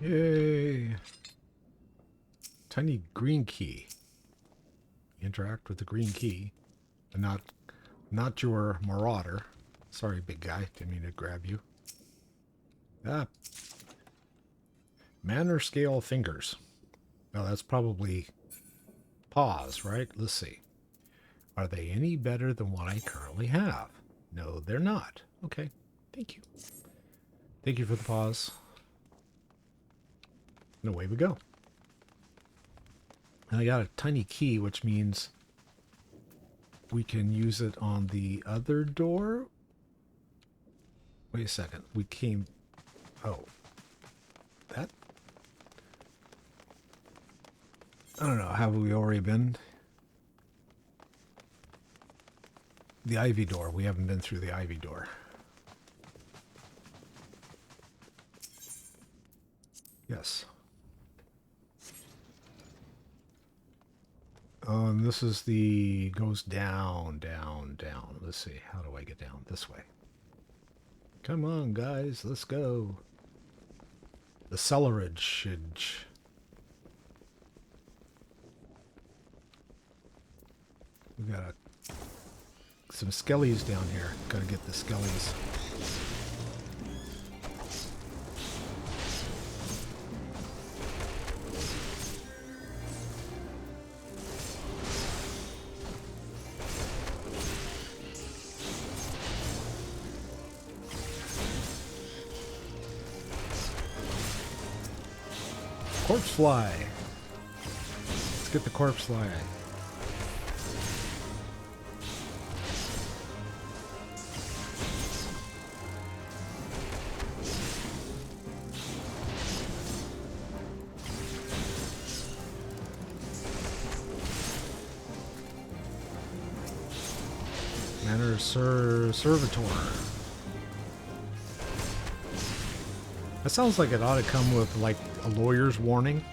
Yay! Tiny green key. Interact with the green key. And not your marauder. Sorry, big guy. Didn't mean to grab you. Ah. Manner scale fingers. Well, that's probably paws, right? Let's see. Are they any better than what I currently have? No, they're not. Okay. Thank you. Thank you for the paws. And away we go. And I got a tiny key, which means we can use it on the other door. Wait a second. We came... Oh. That... I don't know. Have we already been? The ivy door. We haven't been through the ivy door. Yes. And this is the... goes down, down, down. Let's see. How do I get down? This way. Come on, guys. Let's go. The cellarage. We got some skellies down here. Gotta get the skellies. Corpse fly. Let's get the corpse fly. Manor Servitor. That sounds like it ought to come with like a lawyer's warning.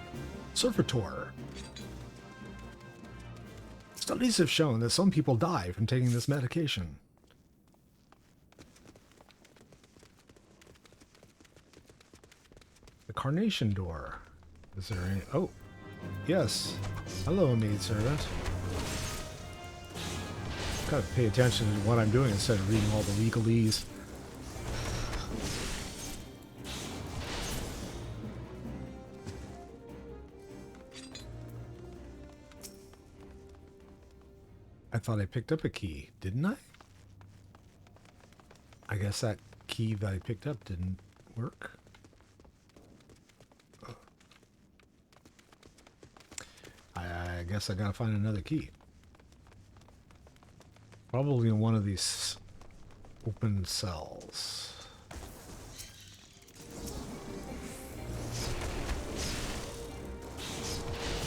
Servitor. Studies have shown that some people die from taking this medication. The Carnation Door. Is there any... Oh, yes. Hello, maidservant. Gotta pay attention to what I'm doing instead of reading all the legalese. I thought I picked up a key, didn't I? I guess that key that I picked up didn't work. I guess I gotta find another key. Probably in one of these open cells.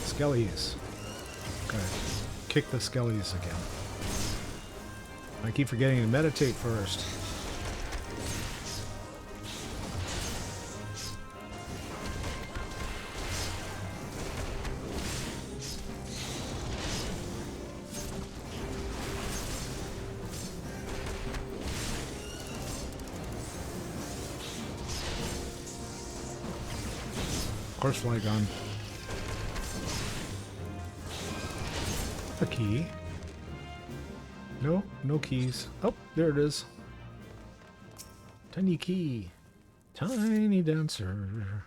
Skellies. Okay. Kick the skellies again. I keep forgetting to meditate first. Horsefly gun. A key. No, no keys. Oh, there it is. Tiny key. Tiny dancer.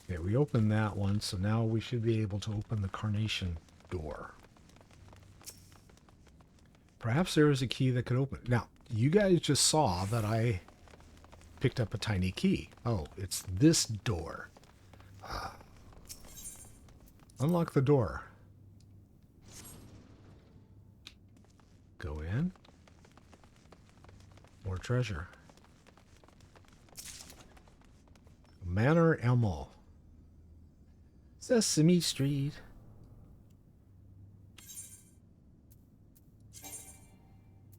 Okay, we opened that one, so now we should be able to open the Carnation Door. Perhaps there is a key that could open it. Now, you guys just saw that I picked up a tiny key. Oh, it's this door. Unlock the door. Go in. More treasure. Manor Elmo. Sesame Street.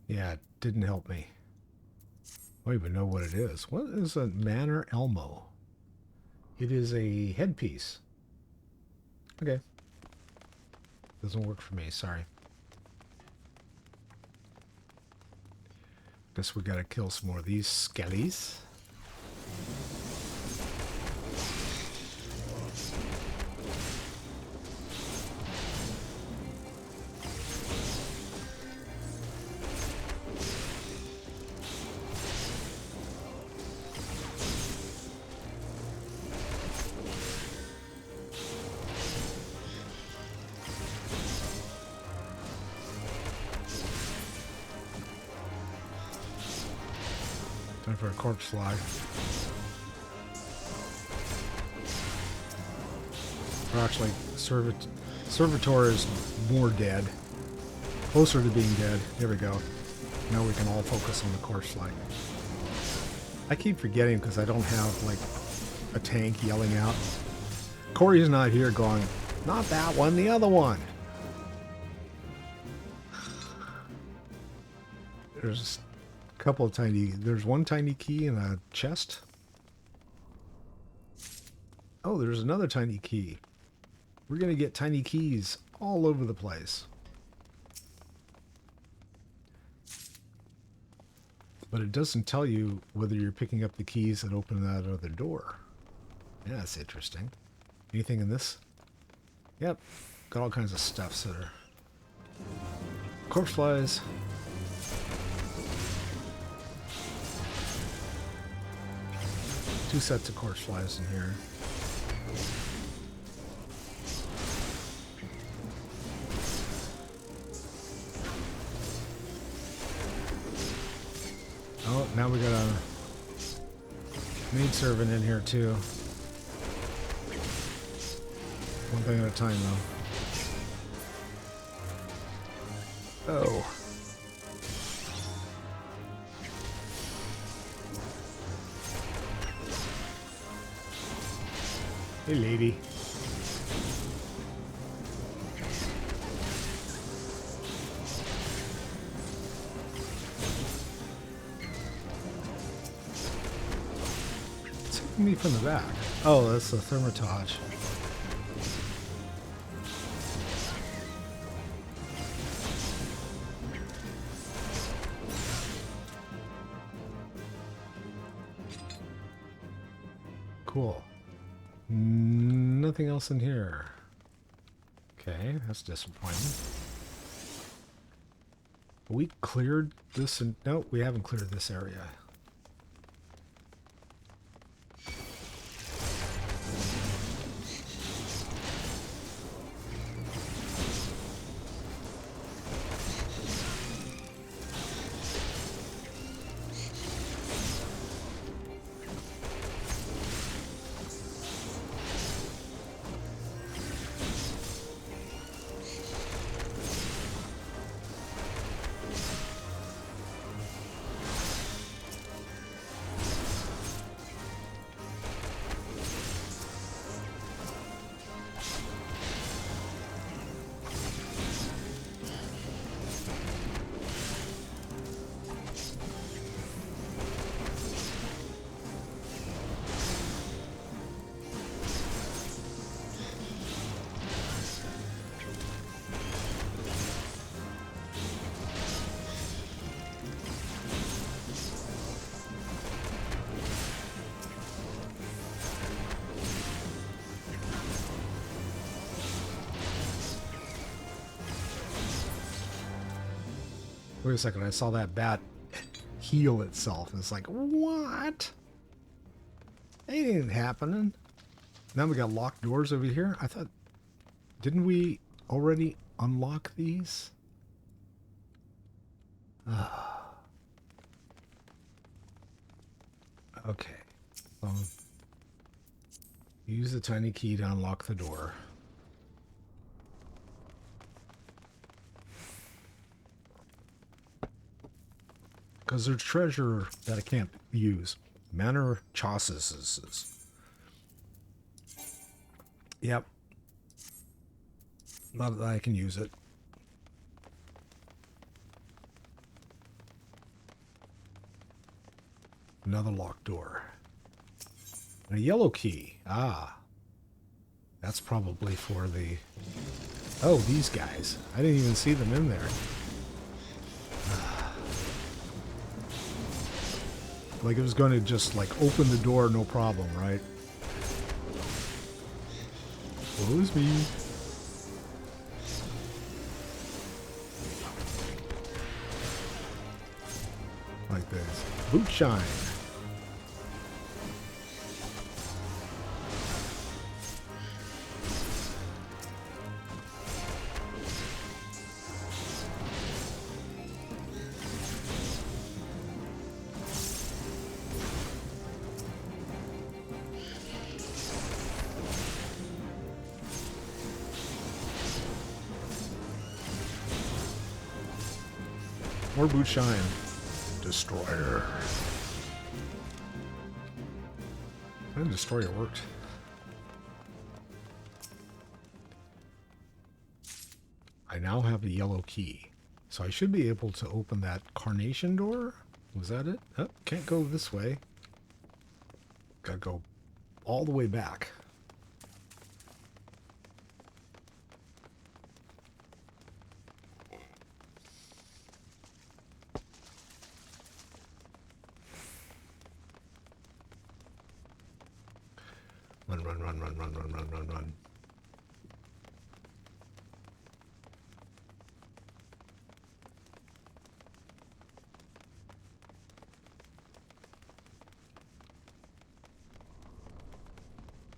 Yeah, it didn't help me. I don't even know what it is. What is a Manor Elmo? It is a headpiece. Okay. Doesn't work for me, sorry. Guess we gotta kill some more of these skellies. Time for a corpse fly. Or actually, Servitor is more dead. Closer to being dead. There we go. Now we can all focus on the corpse fly. I keep forgetting because I don't have, like, a tank yelling out. Corey's not here going, not that one, the other one. There's a couple of there's one tiny key in a chest. Oh, there's another tiny key. We're going to get tiny keys all over the place. But it doesn't tell you whether you're picking up the keys that open that other door. Yeah, that's interesting. Anything in this? Yep. Got all kinds of stuffs that are... Corpse flies. Two sets of corpse flies in here. Oh, now we got a maid servant in here too. One thing at a time though. Oh. Hey, lady. It's hitting me from the back. Oh, that's the thermitage. Cool. Nothing else in here. Okay, that's disappointing. We cleared this and no, we haven't cleared this area. Wait a second, I saw that bat heal itself. It's like, what? That ain't happening. Now we got locked doors over here. I thought, didn't we already unlock these? Okay. Use the tiny key to unlock the door. Because there's treasure that I can't use. Manor chassis. Yep. Not that I can use it. Another locked door. And a yellow key. Ah. That's probably for the... Oh, these guys. I didn't even see them in there. Like it was going to just like open the door, no problem, right? Close me. Like this. Boot shine. More boot shine. Destroyer. And destroyer worked. I now have the yellow key. So I should be able to open that carnation door. Was that it? Oh, can't go this way. Gotta go all the way back. Run, run, run, run, run, run, run, run, run.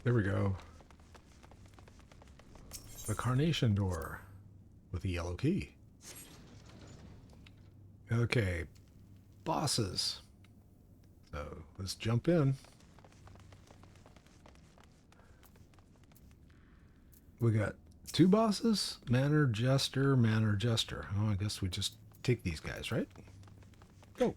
There we go. The carnation door with the yellow key. Okay, bosses. So let's jump in. We got 2 bosses, Manor Jester, Manor Jester. Oh, I guess we just take these guys, right? Go.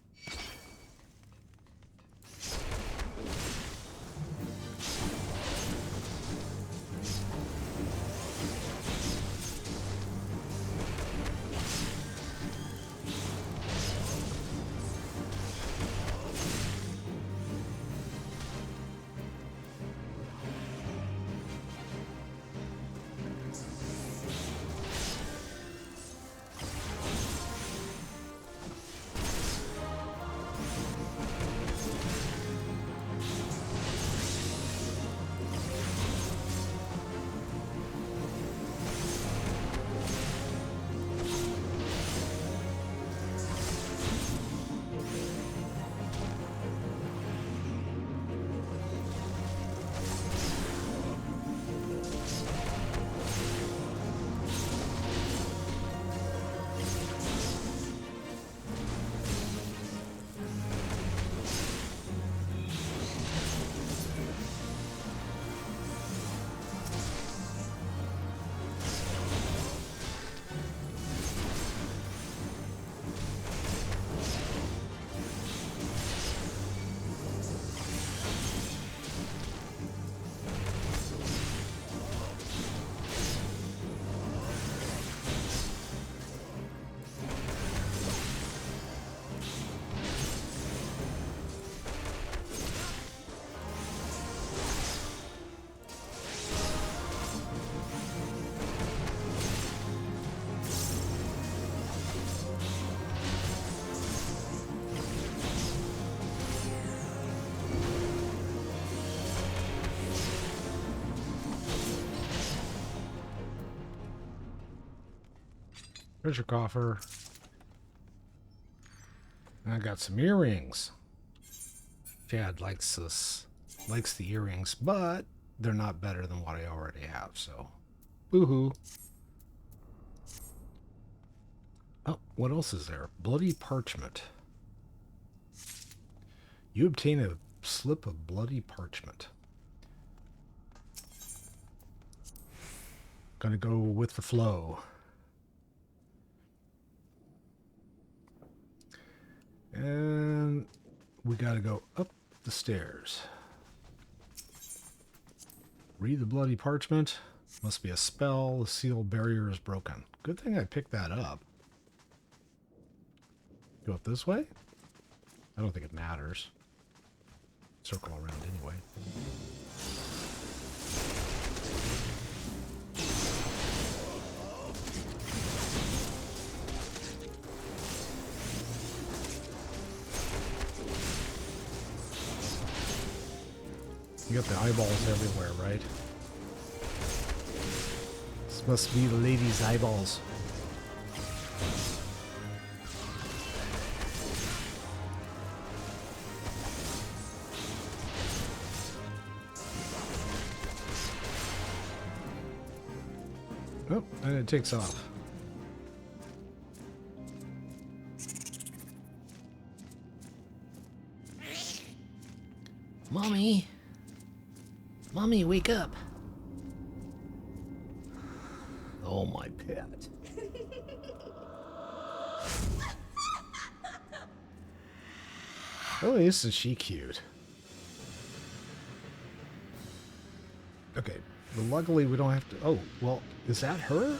Treasure coffer. I got some earrings. Chad likes this, likes the earrings, but they're not better than what I already have, so boo-hoo. Oh, what else is there? Bloody parchment. You obtain a slip of bloody parchment. Gonna go with the flow. And we gotta go up the stairs. Read the bloody parchment. Must be a spell. The seal barrier is broken. Good thing I picked that up. Go up this way? I don't think it matters. Circle around anyway. You got the eyeballs everywhere, right? This must be the lady's eyeballs. Oh, and it takes off. Mommy! Mommy, wake up! Oh, my pet. Oh, isn't she cute? Okay, but luckily we don't have to... Oh, well, is that her?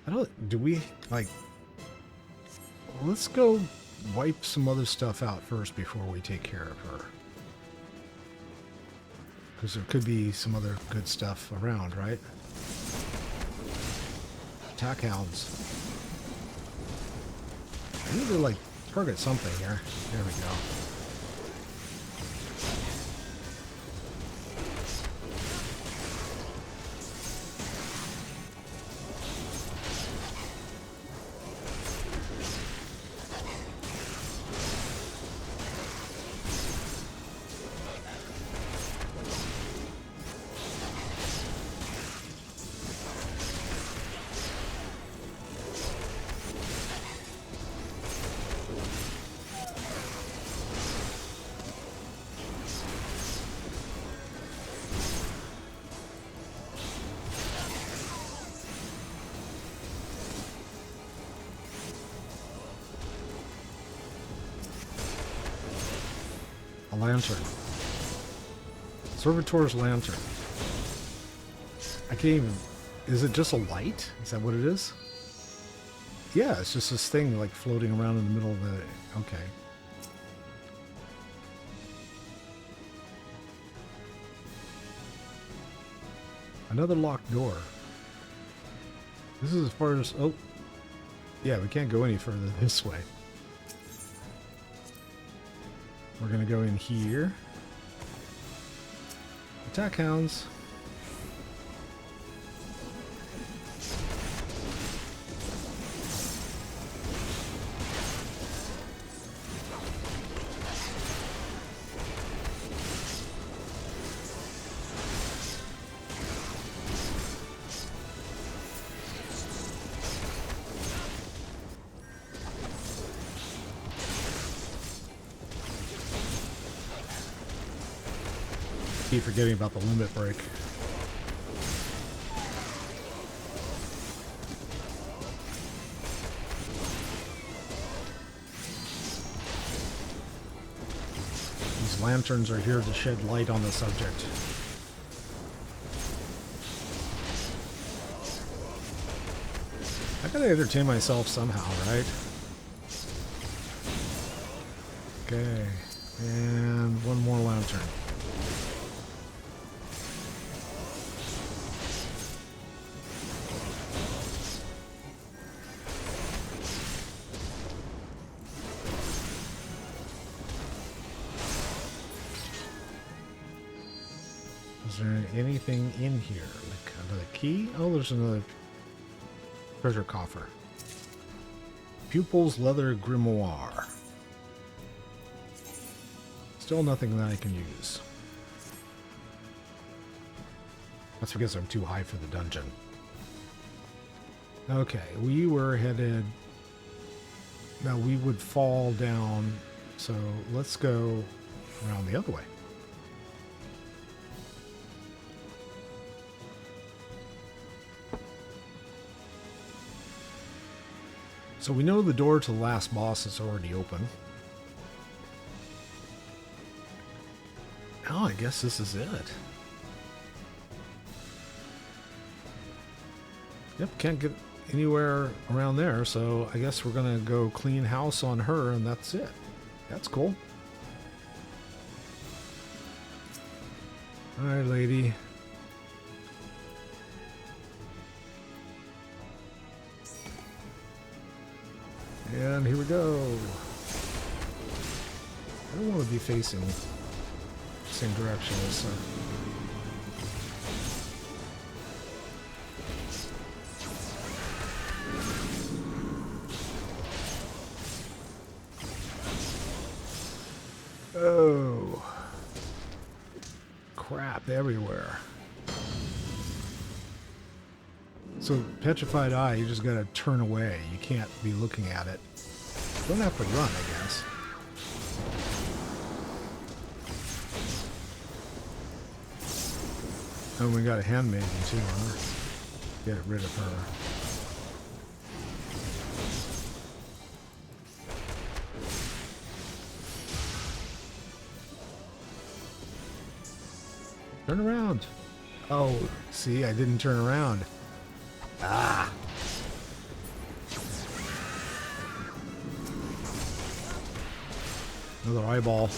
I don't... Do we, like... Let's go wipe some other stuff out first before we take care of her. Because there could be some other good stuff around, right? Attack hounds. I need to, like, target something here. There we go. A lantern. Servitor's lantern. I can't even... Is it just a light? Is that what it is? Yeah, it's just this thing like floating around in the middle of the... Okay. Another locked door. This is as far as... Oh. Yeah, we can't go any further this way. We're going to go in here. Attack hounds. Keep forgetting about the limit break. These lanterns are here to shed light on the subject. I gotta entertain myself somehow, right? Okay, and one more lantern. Is there anything in here? Like another key? Oh, there's another treasure coffer. Pupil's leather grimoire. Still nothing that I can use. That's because I'm too high for the dungeon. Okay, we were headed... Now we would fall down, so let's go around the other way. So we know the door to the last boss is already open. Oh, I guess this is it. Yep, can't get anywhere around there, so I guess we're gonna go clean house on her, and that's it. That's cool. Alright, lady. And here we go. I don't want to be facing same direction as... Oh. Crap everywhere. So, petrified eye, you just gotta turn away. You can't be looking at it. Don't have to run, I guess. Oh, we got a handmaiden too, huh? Get rid of her. Turn around. Oh, see, I didn't turn around. Ah. Another eyeball.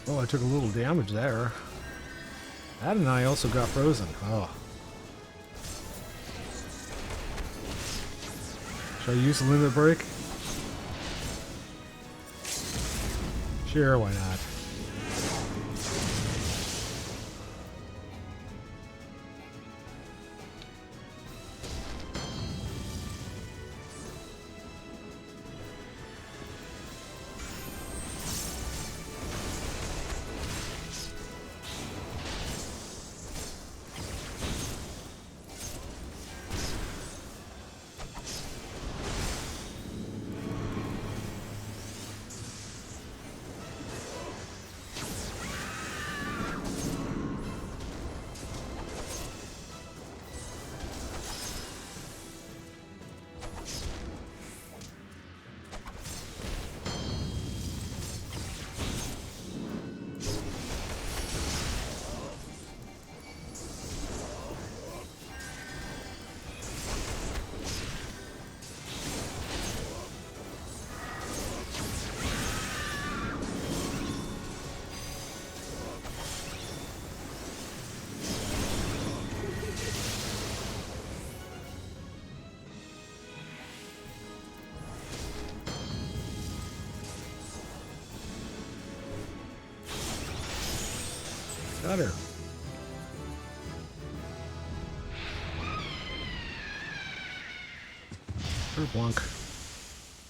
Oh, I took a little damage there. That and I also got frozen. Oh. Should I use the limit break? Sure, why not? Got her. Blanc.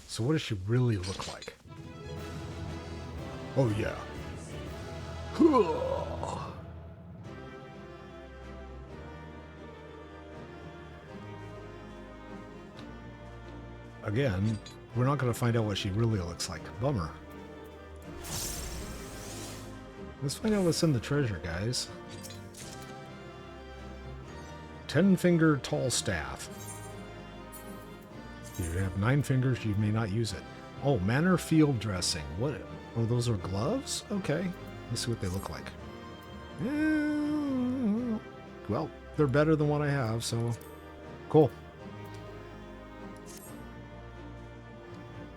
So what does she really look like? Oh yeah. Again, we're not going to find out what she really looks like. Bummer. Let's find out what's in the treasure, guys. 10-finger tall staff. If you have 9 fingers, you may not use it. Oh, manor field dressing. What? Oh, those are gloves? Okay. Let's see what they look like. Well, they're better than what I have, so cool.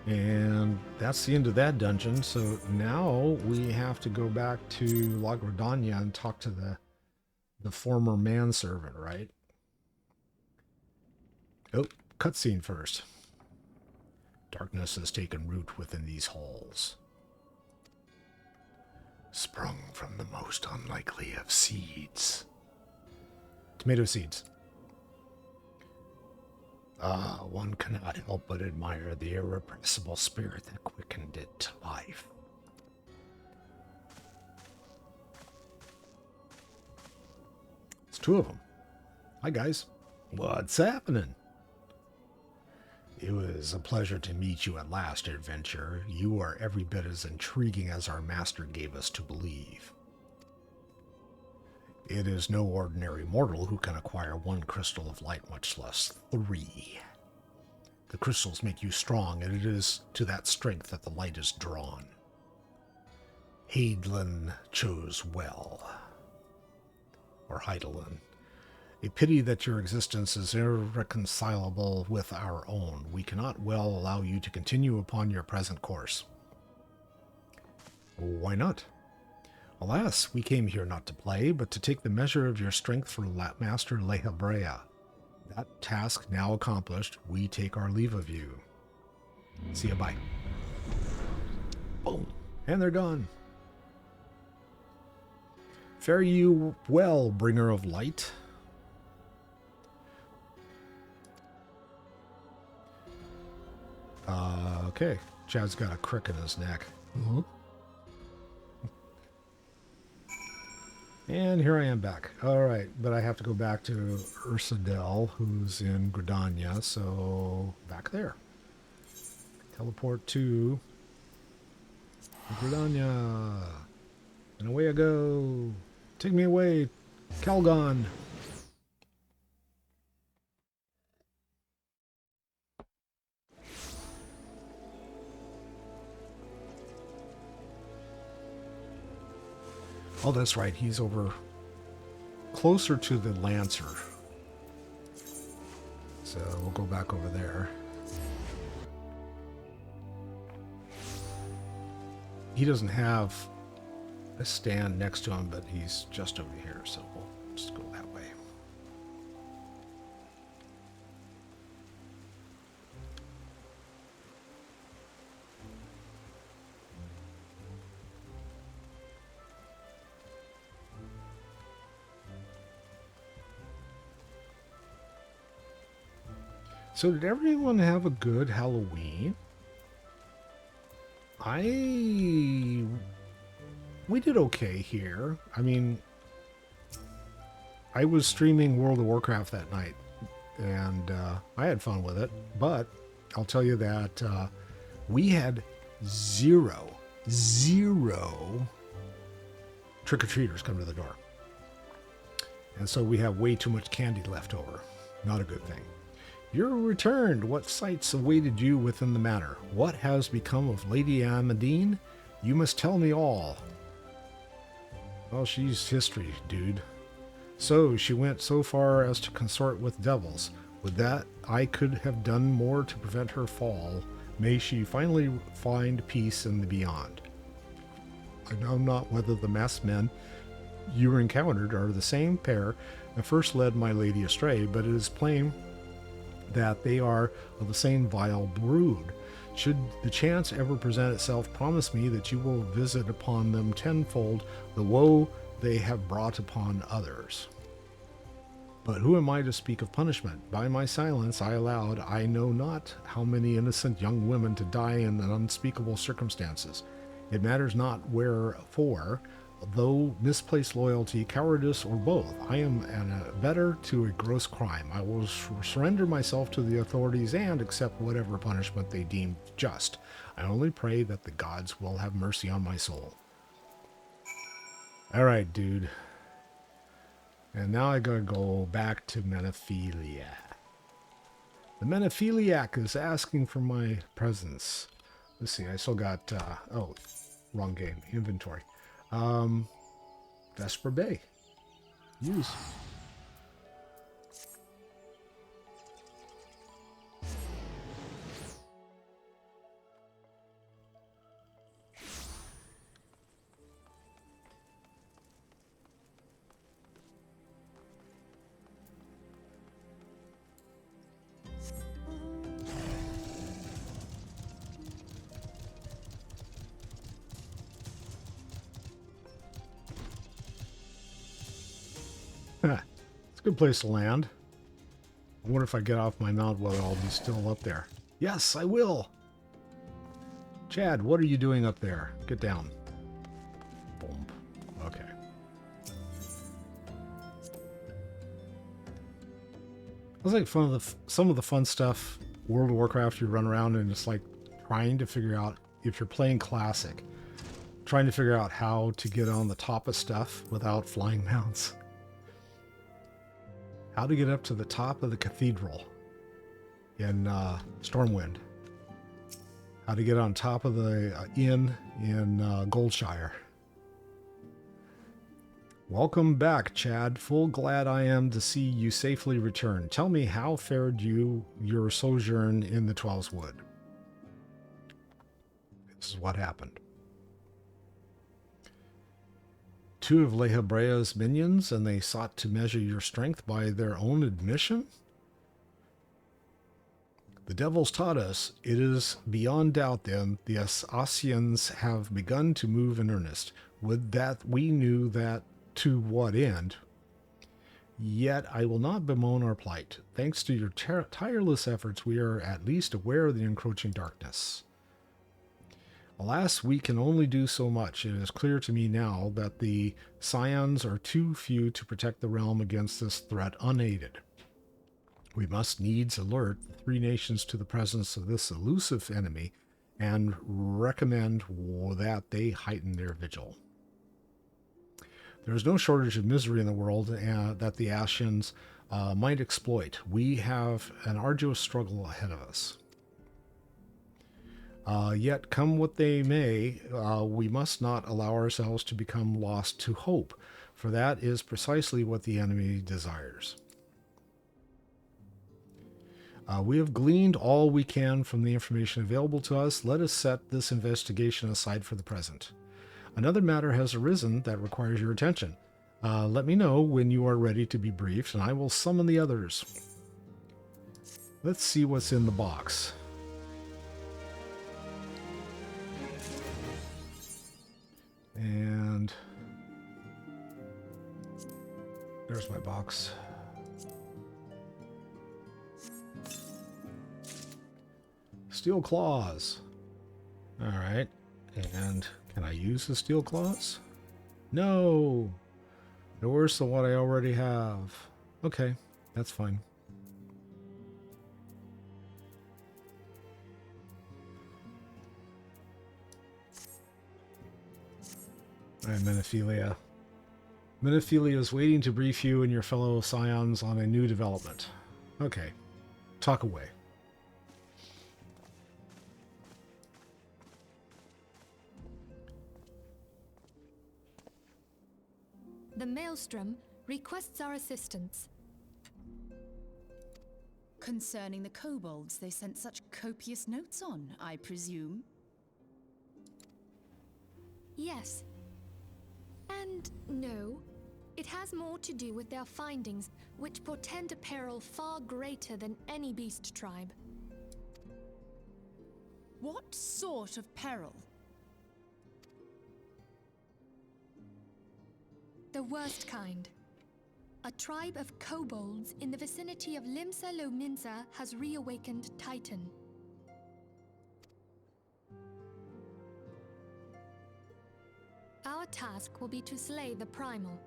And that's the end of that dungeon. So now we have to go back to La Gradania and talk to the former manservant, right? Oh, cutscene first. Darkness has taken root within these halls. Sprung from the most unlikely of seeds. Tomato seeds. One cannot help but admire the irrepressible spirit that quickened it to life. It's 2 of them. Hi, guys. What's happening? The It was a pleasure to meet you at last, adventurer. You are every bit as intriguing as our master gave us to believe. It is no ordinary mortal who can acquire 1 crystal of light, much less 3. The crystals make you strong, and it is to that strength that the light is drawn. Haidlin chose well. Or Heidelin. A pity that your existence is irreconcilable with our own. We cannot well allow you to continue upon your present course. Why not? Alas, we came here not to play, but to take the measure of your strength for Master Lehabrea. That task now accomplished, we take our leave of you. See ya, bye. Boom. And they're gone. Fare you well, bringer of light. Okay. Chad's got a crick in his neck. And here I am back. All right, but I have to go back to Ursadel, who's in Gridania, so back there. Teleport to Gridania. And away I go. Take me away, Calgon. Oh, that's right. He's over closer to the Lancer. So we'll go back over there. He doesn't have a stand next to him, but he's just over here. So we'll just go that way. So did everyone have a good Halloween? We did okay here. I mean, I was streaming World of Warcraft that night, and I had fun with it. But I'll tell you that we had zero trick-or-treaters come to the door. And so we have way too much candy left over. Not a good thing. You're returned. What sights awaited you within the manor? What has become of Lady Amadine? You must tell me all. Well, she's history, dude. So, she went so far as to consort with devils. With that, I could have done more to prevent her fall. May she finally find peace in the beyond. I know not whether the masked men you encountered are the same pair that first led my lady astray, but it is plain that they are of the same vile brood. Should the chance ever present itself, promise me that you will visit upon them tenfold the woe they have brought upon others. But who am I to speak of punishment? By my silence I allowed I know not how many innocent young women to die in unspeakable circumstances. It matters not wherefore, though misplaced loyalty, cowardice, or both, I am an abettor to a gross crime. I will surrender myself to the authorities and accept whatever punishment they deem just. I only pray that the gods will have mercy on my soul. All right, dude. And now I gotta go back to Menophilia. The Menophiliac is asking for my presence. Let's see, I still got, oh, wrong game, inventory. Vesper Bay. Use. It's a good place to land. I wonder if I get off my mount whether I'll be still up there. Yes, I will. Chad, what are you doing up there? Get down. Boom. Okay. I was like some of the fun stuff World of Warcraft, you run around and it's like trying to figure out, if you're playing Classic, trying to figure out how to get on the top of stuff without flying mounts. How to get up to the top of the cathedral in Stormwind. How to get on top of the inn in Goldshire. Welcome back, Chad. Full glad I am to see you safely return. Tell me, how fared your sojourn in the Twelves Wood? This is what happened. 2 of Lehabrea's minions, and they sought to measure your strength by their own admission? The devils taught us. It is beyond doubt, then, the Asians have begun to move in earnest. Would that we knew that to what end. Yet I will not bemoan our plight. Thanks to your tireless efforts, we are at least aware of the encroaching darkness. Alas, we can only do so much. It is clear to me now that the Scions are too few to protect the realm against this threat unaided. We must needs alert the 3 nations to the presence of this elusive enemy and recommend that they heighten their vigil. There is no shortage of misery in the world that the Asians might exploit. We have an arduous struggle ahead of us. Yet, come what they may, we must not allow ourselves to become lost to hope, for that is precisely what the enemy desires. We have gleaned all we can from the information available to us. Let us set this investigation aside for the present. Another matter has arisen that requires your attention. Let me know when you are ready to be briefed, and I will summon the others. Let's see what's in the box. And there's my box. Steel claws. All right. And can I use the steel claws? No. They're worse than what I already have. Okay, that's fine. All right, Menophilia. Menophilia is waiting to brief you and your fellow Scions on a new development. Okay, talk away. The Maelstrom requests our assistance. Concerning the kobolds they sent such copious notes on, I presume? Yes. And no. It has more to do with their findings, which portend a peril far greater than any beast tribe. What sort of peril? The worst kind. A tribe of kobolds in the vicinity of Limsa Lominsa has reawakened Titan. Our task will be to slay the Primal.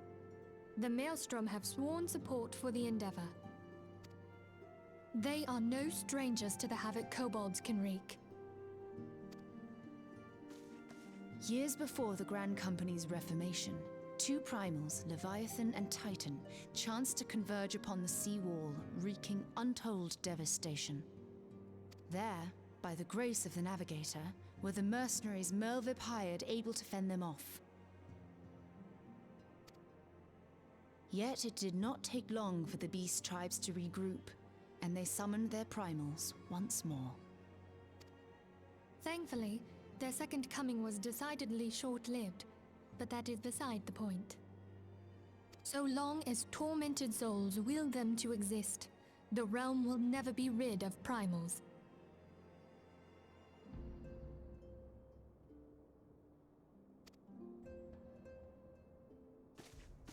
The Maelstrom have sworn support for the endeavor. They are no strangers to the havoc kobolds can wreak. Years before the Grand Company's reformation, 2 primals, Leviathan and Titan, chanced to converge upon the sea wall, wreaking untold devastation. There, by the grace of the Navigator, were the mercenaries Merlvip hired able to fend them off. Yet it did not take long for the beast tribes to regroup, and they summoned their primals once more. Thankfully, their second coming was decidedly short-lived, but that is beside the point. So long as tormented souls will them to exist, the realm will never be rid of primals.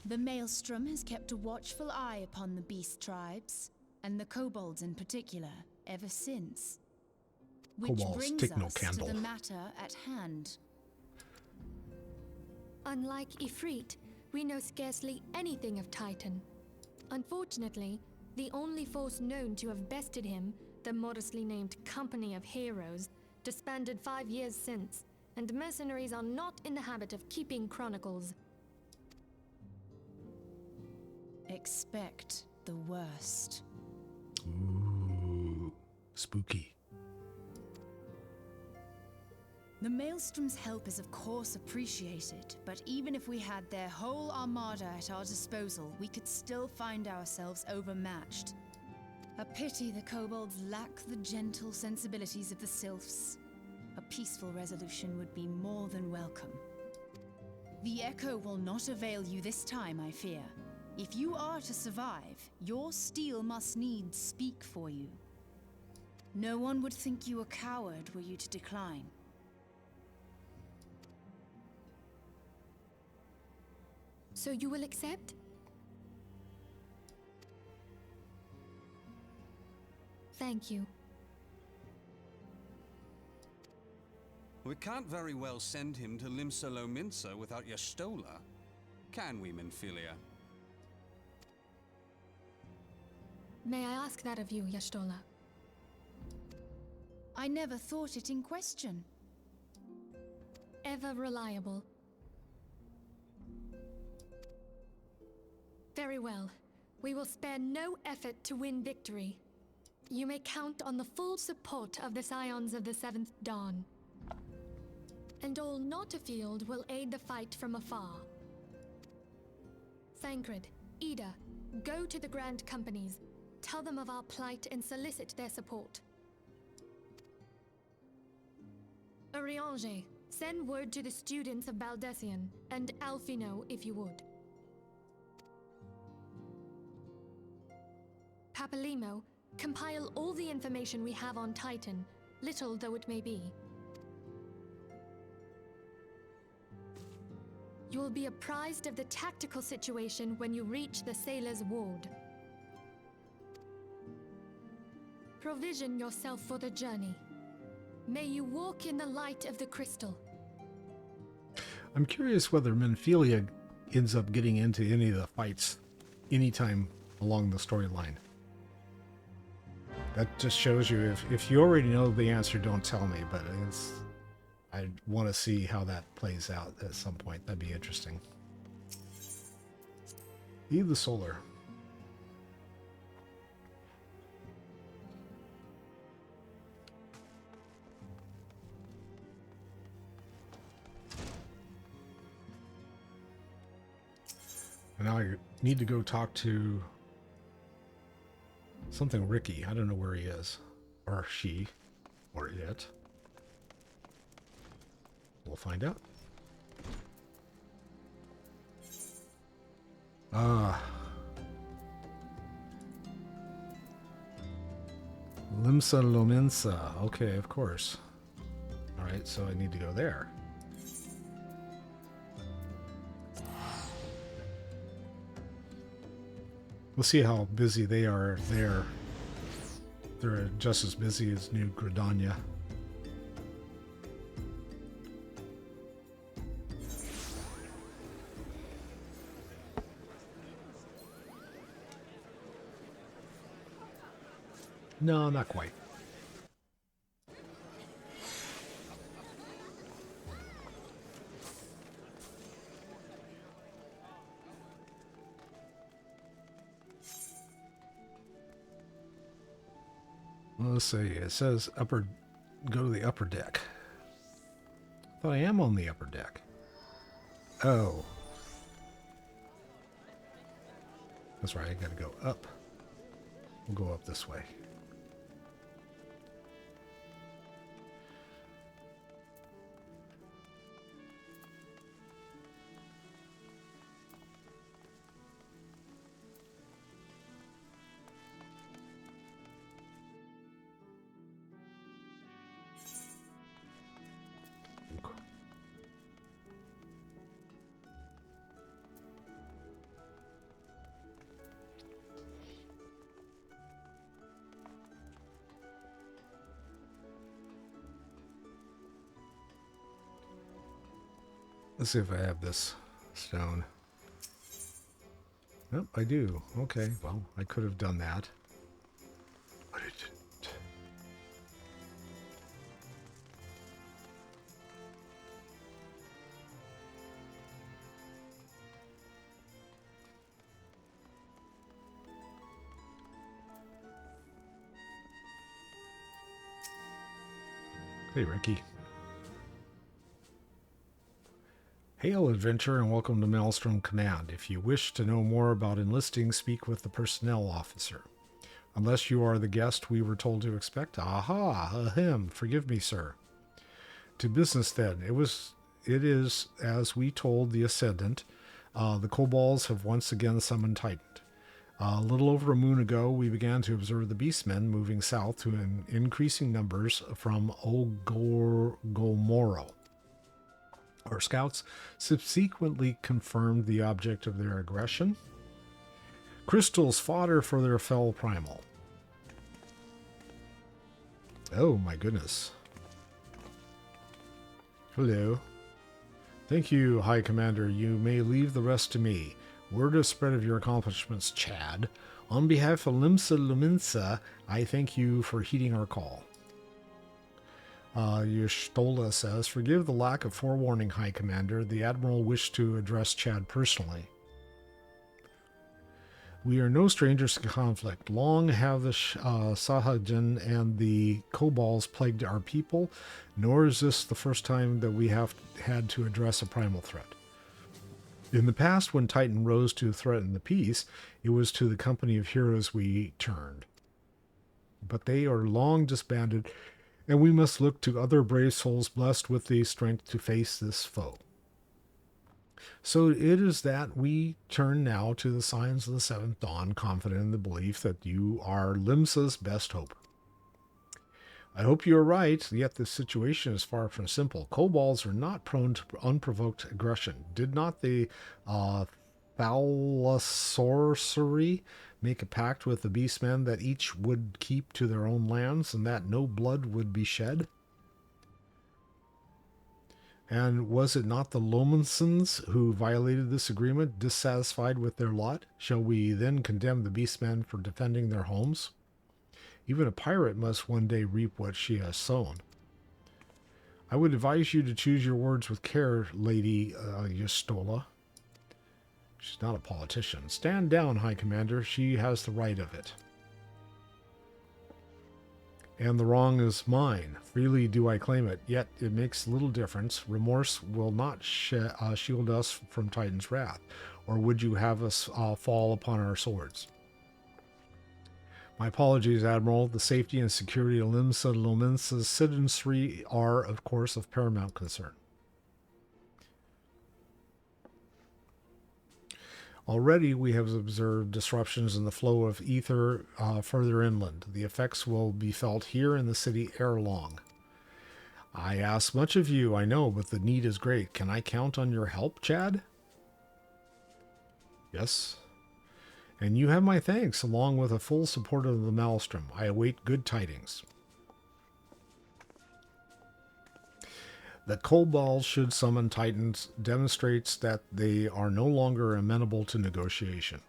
The Maelstrom has kept a watchful eye upon the beast tribes, and the kobolds in particular, ever since. Which Kobolds brings take no us candle. to the matter at hand. Unlike Ifrit, we know scarcely anything of Titan. Unfortunately, the only force known to have bested him The modestly named Company of Heroes disbanded 5 years since, and mercenaries are not in the habit of keeping chronicles. Expect the worst. Ooh, spooky. The Maelstrom's help is of course appreciated, but even if we had their whole armada at our disposal, we could still find ourselves overmatched. A pity the kobolds lack the gentle sensibilities of the sylphs. A peaceful resolution would be more than welcome. The echo will not avail you this time, I fear. If you are to survive, your steel must needs speak for you. No one would think you a coward were you to decline. So you will accept? Thank you. We can't very well send him to Limsa Lominsa without Y'shtola, can we, Minfilia? May I ask that of you, Y'shtola? I never thought it in question. Ever reliable. Very well. We will spare no effort to win victory. You may count on the full support of the Scions of the Seventh Dawn. And all not afield will aid the fight from afar. Thancred, Ida, go to the Grand Companies. Tell them of our plight and solicit their support. Urianger, send word to the students of Baldessian, and Alfino if you would. Papalimo, compile all the information we have on Titan, little though it may be. You will be apprised of the tactical situation when you reach the Sailor's Ward. Provision yourself for the journey. May you walk in the light of the crystal. I'm curious whether Minfilia ends up getting into any of the fights anytime along the storyline. That just shows you, if you already know the answer, don't tell me, but I want to see how that plays out at some point. That'd be interesting. Eve the Solar. And now I need to go talk to something Ricky. I don't know where he is. Or she. Or it. We'll find out. Limsa Lominsa. Okay, of course. Alright, so I need to go there. We'll see how busy they are there. They're just as busy as New Gridania. No, not quite. Well, let's see. It says upper. Go to the upper deck. I thought I am on the upper deck. Oh. That's right. I gotta go up. We'll go up this way. Let's see if I have this stone. Nope, I do. Okay, well, I could have done that. But it didn't. Hey, Ricky. Hail, adventurer, and welcome to Maelstrom Command. If you wish to know more about enlisting, speak with the personnel officer. Unless you are the guest we were told to expect. Aha, ahem, forgive me, sir. To business, then. It is, as we told the Ascendant, the kobolds have once again summoned Titan. A little over a moon ago, we began to observe the beastmen moving south to an increasing numbers from Ogorgomoro. Our scouts subsequently confirmed the object of their aggression. Crystals fodder for their fell primal. Oh my goodness. Hello. Thank you, High Commander. You may leave the rest to me. Word of spread of your accomplishments, Chad. On behalf of Limsa Luminsa, I thank you for heeding our call. Yushtola says, forgive the lack of forewarning, High Commander. The Admiral wished to address Chad personally. We are no strangers to conflict. Long have the Sahagin and the kobolds plagued our people, nor is this the first time that we have had to address a primal threat. In the past, when Titan rose to threaten the peace, it was to the company of heroes we turned. But they are long disbanded, and we must look to other brave souls blessed with the strength to face this foe. So it is that we turn now to the signs of the seventh dawn, confident in the belief that you are Limsa's best hope. I hope you are right, yet the situation is far from simple. Kobolds are not prone to unprovoked aggression. Did not the Thalassorcery make a pact with the beastmen that each would keep to their own lands and that no blood would be shed? And was it not the Lomensons who violated this agreement, dissatisfied with their lot? Shall we then condemn the beastmen for defending their homes? Even a pirate must one day reap what she has sown. I would advise you to choose your words with care, Lady Yustola. She's not a politician. Stand down, High Commander. She has the right of it. And the wrong is mine. Freely do I claim it, yet it makes little difference. Remorse will not shield us from Titan's wrath, or would you have us fall upon our swords? My apologies, Admiral. The safety and security of Limsa Lominsa's citizenry are, of course, of paramount concern. Already we have observed disruptions in the flow of ether further inland. The effects will be felt here in the city ere long. I ask much of you, I know, but the need is great. Can I count on your help, Chad? Yes. And you have my thanks, along with a full support of the Maelstrom. I await good tidings. That kobolds should summon Titans demonstrates that they are no longer amenable to negotiation.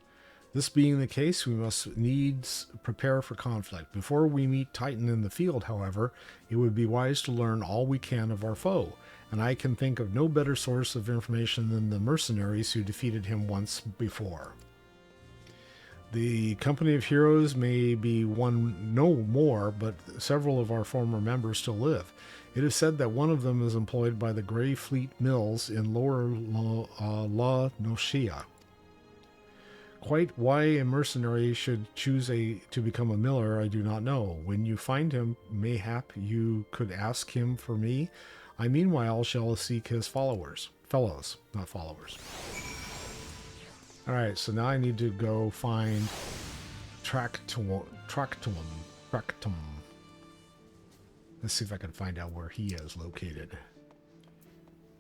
This being the case, we must needs prepare for conflict. Before we meet Titan in the field, however, it would be wise to learn all we can of our foe, and I can think of no better source of information than the mercenaries who defeated him once before. The company of heroes may be one no more, but several of our former members still live. It is said that one of them is employed by the Grey Fleet Mills in Lower La Nocia. Quite why a mercenary should choose to become a miller, I do not know. When you find him, mayhap you could ask him for me. I meanwhile shall seek his fellows, not followers. Alright, so now I need to go find Tractum. Let's see if I can find out where he is located.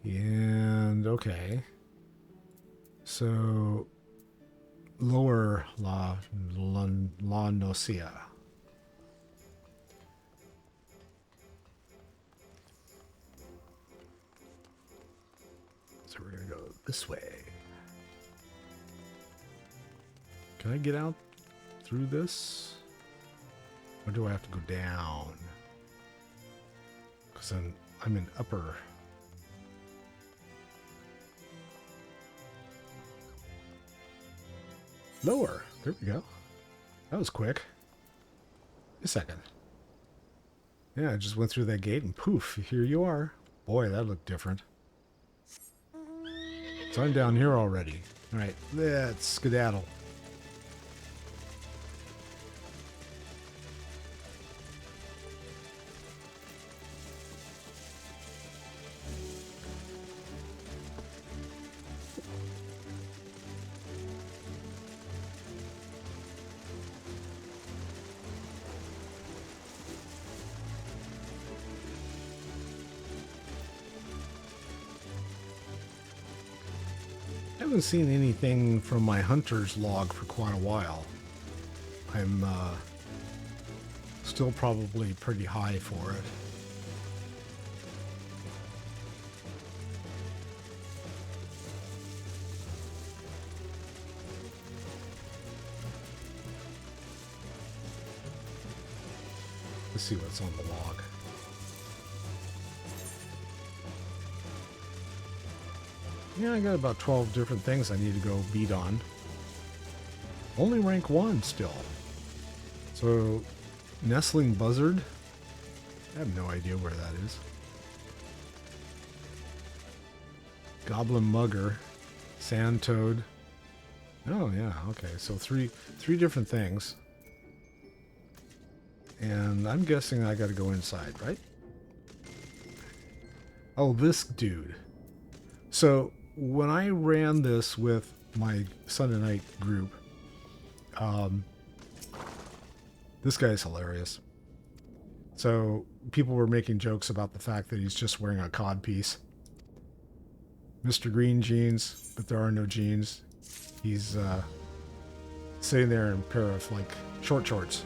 And, okay. So, Lower La Nocia. So we're going to go this way. Can I get out through this? Or do I have to go down? Because I'm in upper. Lower. There we go. That was quick. A second. Yeah, I just went through that gate and poof, here you are. Boy, that looked different. So I'm down here already. All right, let's skedaddle. I haven't seen anything from my hunter's log for quite a while. I'm still probably pretty high for it. Let's see what's on the log. Yeah, I got about 12 different things I need to go beat on. Only rank 1 still. So, Nestling Buzzard? I have no idea where that is. Goblin Mugger. Sand Toad. Oh, yeah, okay. So three different things. And I'm guessing I gotta go inside, right? Oh, this dude. So, when I ran this with my Sunday night group, this guy's hilarious. So people were making jokes about the fact that he's just wearing a cod piece. Mr. Green jeans, but there are no jeans. He's sitting there in a pair of like short shorts.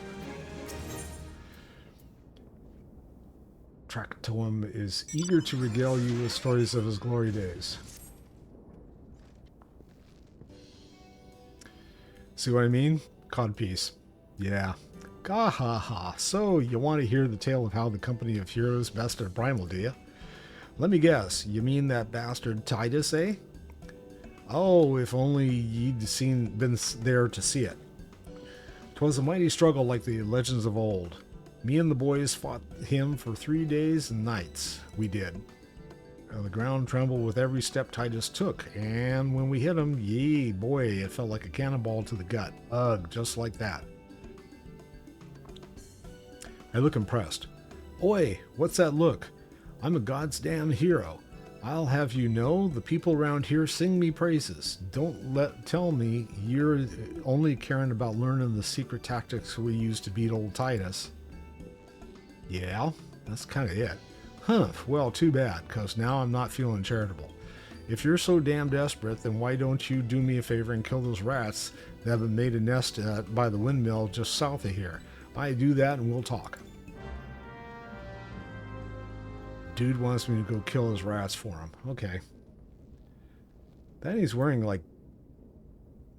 Tracktoem is eager to regale you with stories of his glory days. See what I mean? Codpiece. Yeah. Gahaha. So, you want to hear the tale of how the company of heroes bested a primal, do you? Let me guess. You mean that bastard Titus, eh? Oh, if only you'd been there to see it. 'Twas a mighty struggle like the legends of old. Me and the boys fought him for 3 days and nights. We did. The ground trembled with every step Titus took, and when we hit him, yee, boy, it felt like a cannonball to the gut. Ugh, just like that. I look impressed. Oi, what's that look? I'm a god's damn hero. I'll have you know, the people around here sing me praises. Don't tell me you're only caring about learning the secret tactics we used to beat old Titus. Yeah, that's kind of it. Humph, well, too bad, because now I'm not feeling charitable. If you're so damn desperate, then why don't you do me a favor and kill those rats that have made a nest by the windmill just south of here? I do that and we'll talk. Dude wants me to go kill his rats for him. Okay. Then he's wearing, like...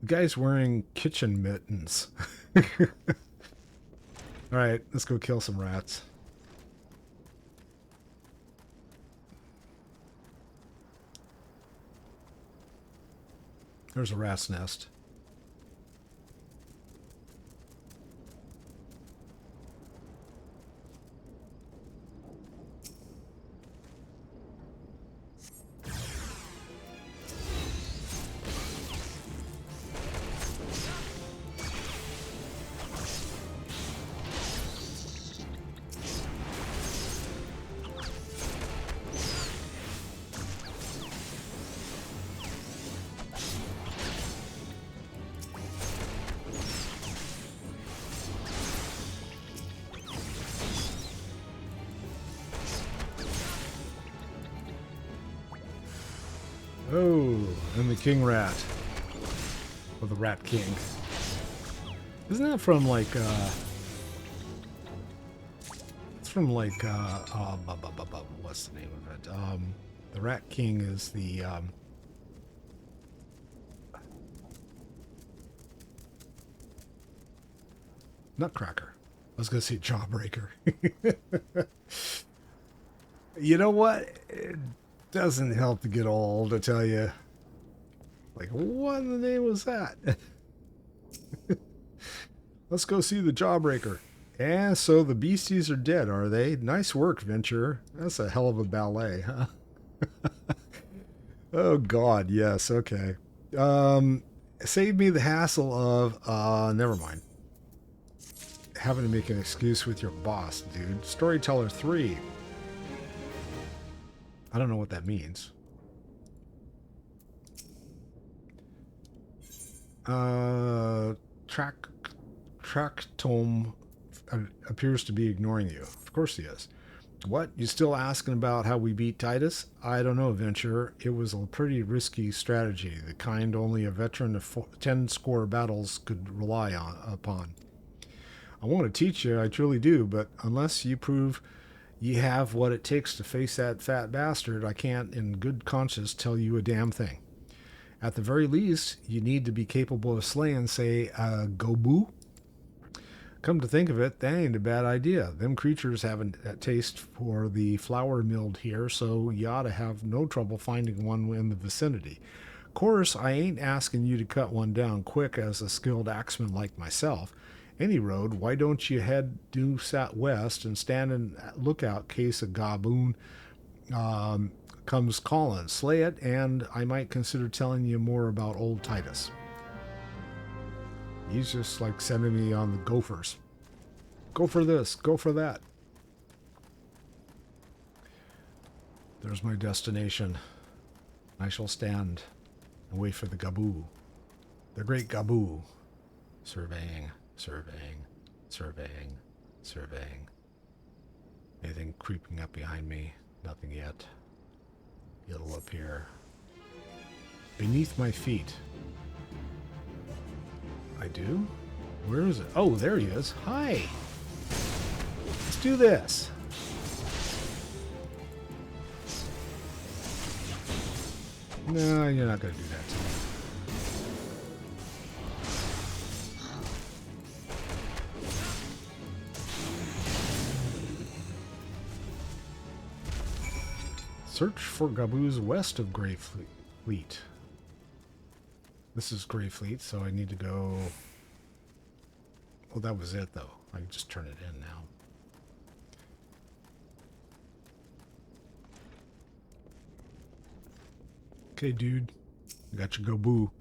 The guy's wearing kitchen mittens. Alright, let's go kill some rats. There's a rat's nest. Oh, and the King Rat. Or the Rat King. Isn't that from like, it's from like, what's the name of it? The Rat King is the, Nutcracker. I was going to say Jawbreaker. You know what? It doesn't help to get old, I tell you. Like, what in the name was that? Let's go see the Jawbreaker. And so the beasties are dead, are they? Nice work, Venture. That's a hell of a ballet, huh? Oh, God, yes, okay. Save me the hassle of, never mind. Having to make an excuse with your boss, dude. Storyteller 3. I don't know what that means. Tractome appears to be ignoring you. Of course he is. What? You still asking about how we beat Titus? I don't know, Venture. It was a pretty risky strategy, the kind only a veteran of 10 score battles could rely upon. I want to teach you, I truly do, but unless you prove you have what it takes to face that fat bastard, I can't in good conscience tell you a damn thing. At the very least, you need to be capable of slaying, say, a Gobu. Come to think of it, that ain't a bad idea. Them creatures have a taste for the flour milled here, so you ought to have no trouble finding one in the vicinity. Of course, I ain't asking you to cut one down quick as a skilled axeman like myself. Any road, why don't you head due west and stand in lookout case a Gaboon comes calling. Slay it, and I might consider telling you more about old Titus. He's just like sending me on the gophers. Go for this, go for that. There's my destination. I shall stand and wait for the Gaboo. The great Gaboo. Surveying, surveying, surveying, surveying. Anything creeping up behind me? Nothing yet. It'll appear. Beneath my feet. I do? Where is it? Oh, there he is. Hi! Let's do this. No, you're not going to do that to me. Search for Gaboos west of Greyfleet. This is Greyfleet, so I need to go... Well, that was it, though. I can just turn it in now. Okay, dude. I got your Goboo.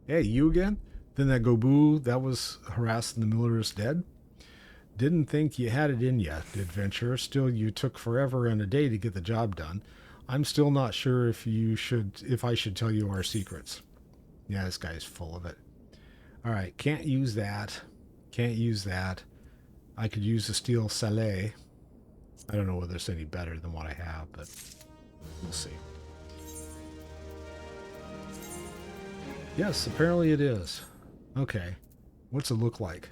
Hey, you again? Then that Goboo that was harassing the miller is dead? Didn't think you had it in you, adventurer. Still, you took forever and a day to get the job done. I'm still not sure if I should tell you our secrets. Yeah, this guy's full of it. All right, can't use that. Can't use that. I could use the steel salé. I don't know whether it's any better than what I have, but we'll see. Yes, apparently it is. Okay. What's it look like?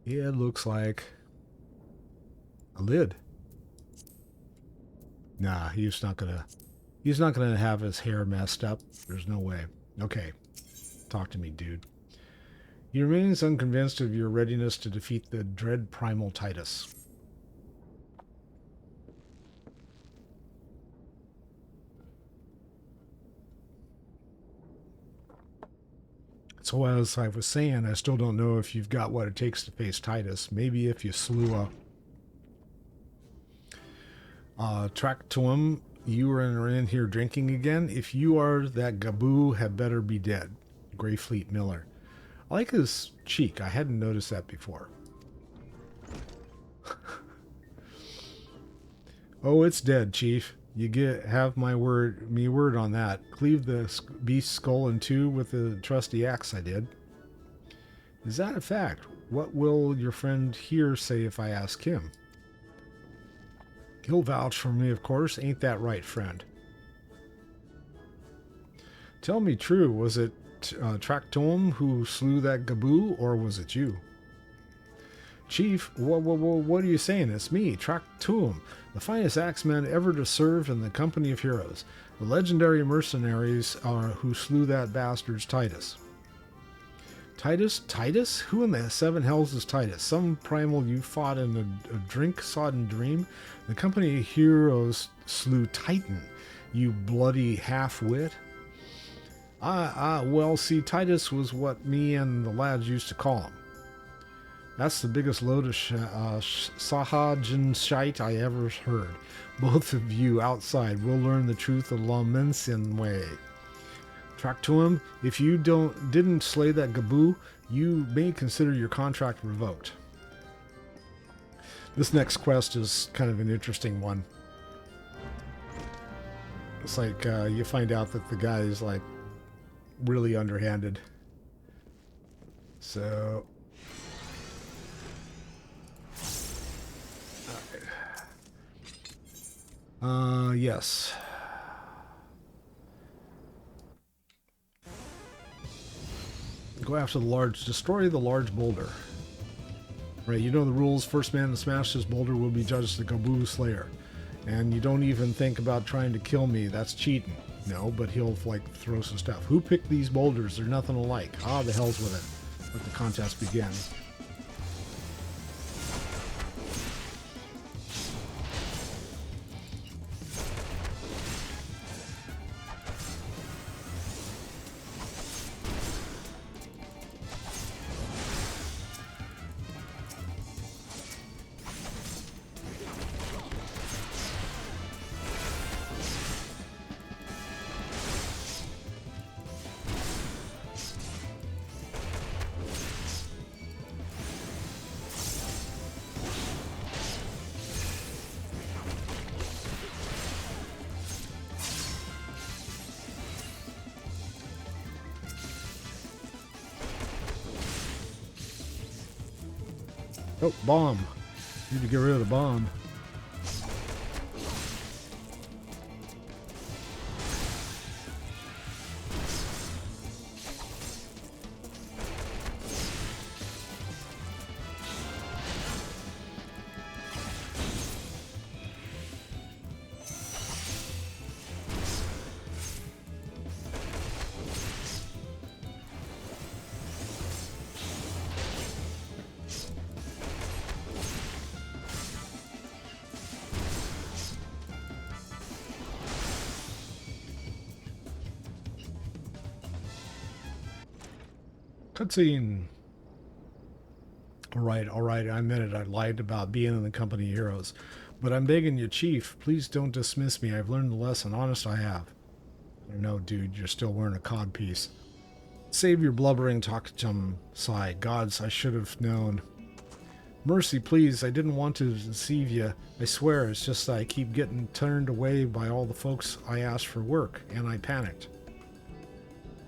It looks like a lid. Nah, he's not gonna have his hair messed up. There's no way. Okay. Talk to me, dude. He remains unconvinced of your readiness to defeat the dread primal Titus. So as I was saying, I still don't know if you've got what it takes to face Titus. Maybe if you slew a track to him, you were in here drinking again. If you are, that Gaboo had better be dead. Greyfleet Miller. I like his cheek. I hadn't noticed that before. Oh, it's dead, Chief. You have my word on that. Cleave the beast's skull in two with the trusty axe I did. Is that a fact? What will your friend here say if I ask him? He'll vouch for me, of course. Ain't that right, friend? Tell me true. Was it Tractome who slew that Gaboo, or was it you? Chief, what are you saying? It's me, Tractome, the finest axeman ever to serve in the company of heroes. The legendary mercenaries who slew that bastard's Titus. Titus? Titus? Who in the seven hells is Titus? Some primal you fought in a drink-sodden dream? The company of heroes slew Titan, you bloody half-wit. Well, see, Titus was what me and the lads used to call him. That's the biggest load of Sahajin shite I ever heard. Both of you outside will learn the truth of Lamensin way. Track to him. If you didn't slay that Gaboo, you may consider your contract revoked. This next quest is kind of an interesting one. It's like you find out that the guy is like really underhanded. So, yes. Go after destroy the large boulder. Right, you know the rules. First man to smash this boulder will be judged the Gaboo Slayer. And you don't even think about trying to kill me. That's cheating. No, but he'll like throw some stuff. Who picked these boulders? They're nothing alike. Ah, the hell's with it. Let the contest begin. Oh, bomb. Need to get rid of the bomb. Cutscene. All right, I admit it. I lied about being in the company of heroes. But I'm begging you, Chief, please don't dismiss me. I've learned the lesson. Honest, I have. I don't know, dude. You're still wearing a cod piece. Save your blubbering, talk to him. Sigh. Gods, I should have known. Mercy, please. I didn't want to deceive you. I swear, it's just that I keep getting turned away by all the folks I asked for work, and I panicked.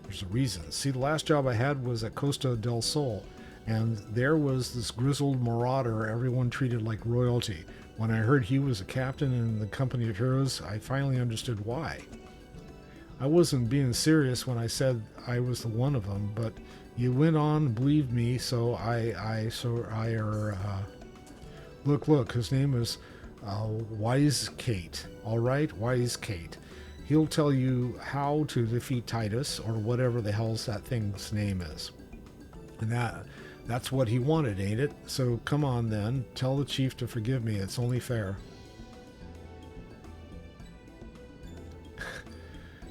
There's a reason. See, the last job I had was at Costa del Sol, and there was this grizzled marauder everyone treated like royalty. When I heard he was a captain in the company of heroes, I finally understood why. I wasn't being serious when I said I was the one of them, but you went on and believed me, so look, his name is Wise Kate. All right, Wise Kate. He'll tell you how to defeat Titus, or whatever the hell's that thing's name is. And that's what he wanted, ain't it? So come on then, tell the chief to forgive me. It's only fair.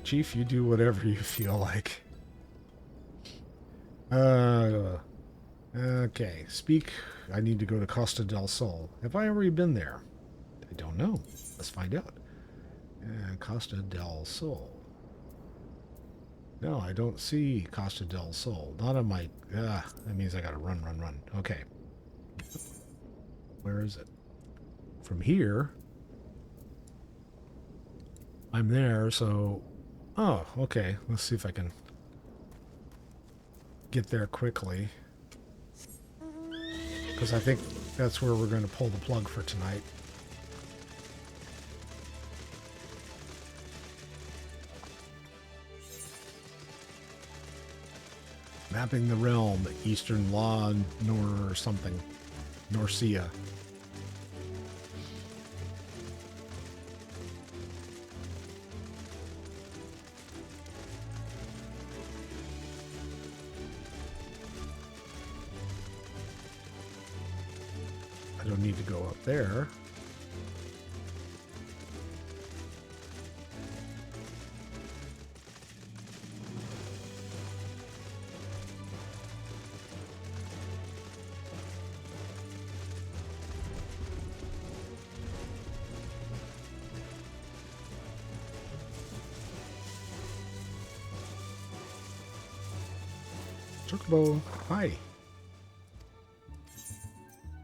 Chief, you do whatever you feel like. Okay, speak. I need to go to Costa del Sol. Have I already been there? I don't know. Let's find out. Costa del Sol. No, I don't see Costa del Sol. Not on my... that means I gotta run. Okay. Where is it? From here... I'm there, so... Oh, okay. Let's see if I can get there quickly. Because I think that's where we're going to pull the plug for tonight. Mapping the realm, Eastern Law, nor something. Norcia. I don't need to go up there. Chocobo, hi.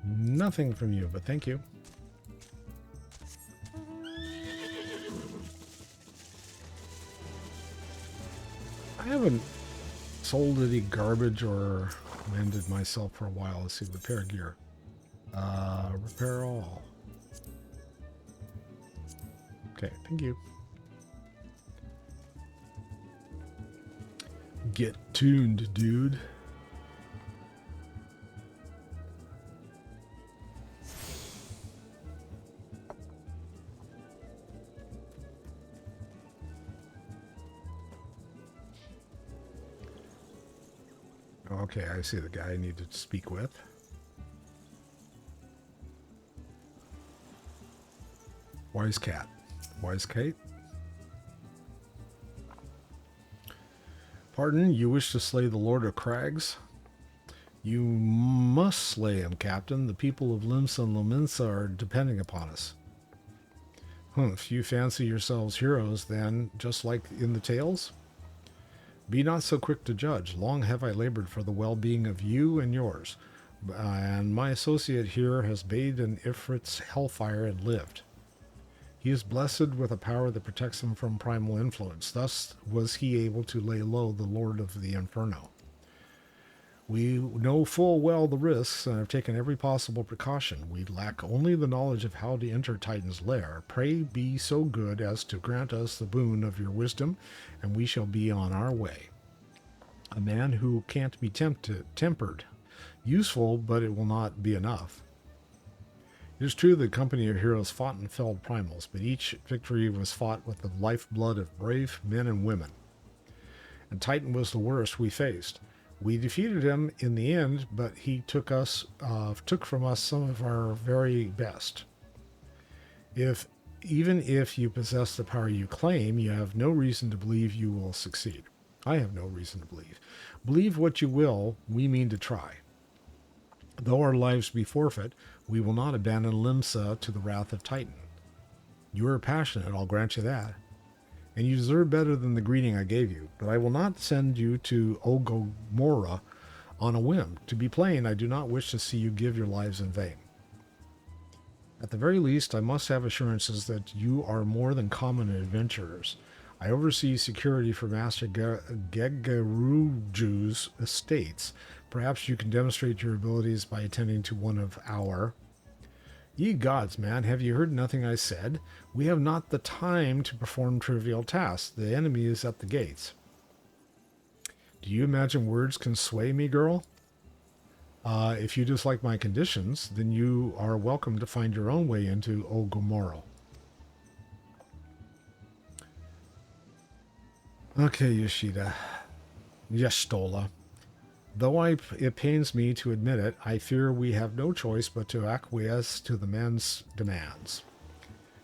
Nothing from you, but thank you. I haven't sold any garbage or mended myself for a while. Let's see, repair gear. Repair all. Okay, thank you. Get tuned, dude. Okay, I see the guy I need to speak with. Wise cat. Wise Kate. Pardon, you wish to slay the Lord of Crags? You must slay him, Captain. The people of Limsa and Lominsa are depending upon us. If you fancy yourselves heroes, then, just like in the tales? Be not so quick to judge. Long have I labored for the well-being of you and yours, and my associate here has bathed in Ifrit's hellfire and lived. He is blessed with a power that protects him from primal influence. Thus was he able to lay low the Lord of the Inferno. We know full well the risks and have taken every possible precaution. We lack only the knowledge of how to enter Titan's lair. Pray be so good as to grant us the boon of your wisdom, and we shall be on our way. A man who can't be tempered. Useful, but it will not be enough. It is true the company of heroes fought and felled primals, but each victory was fought with the lifeblood of brave men and women. And Titan was the worst we faced. We defeated him in the end, but he took from us some of our very best. Even if you possess the power you claim, you have no reason to believe you will succeed. I have no reason to believe. Believe what you will, we mean to try. Though our lives be forfeit, we will not abandon Limsa to the wrath of Titan. You are passionate, I'll grant you that. And you deserve better than the greeting I gave you, but I will not send you to Ogomora on a whim. To be plain, I do not wish to see you give your lives in vain. At the very least, I must have assurances that you are more than common adventurers. I oversee security for Master Gegaruju's estates. Perhaps you can demonstrate your abilities by attending to one of our... Ye gods, man, have you heard nothing I said? We have not the time to perform trivial tasks. The enemy is at the gates. Do you imagine words can sway me, girl? If you dislike my conditions, then you are welcome to find your own way into Ogomoro. Okay, Yoshida. Yestola. Though it pains me to admit it, I fear we have no choice but to acquiesce to the man's demands.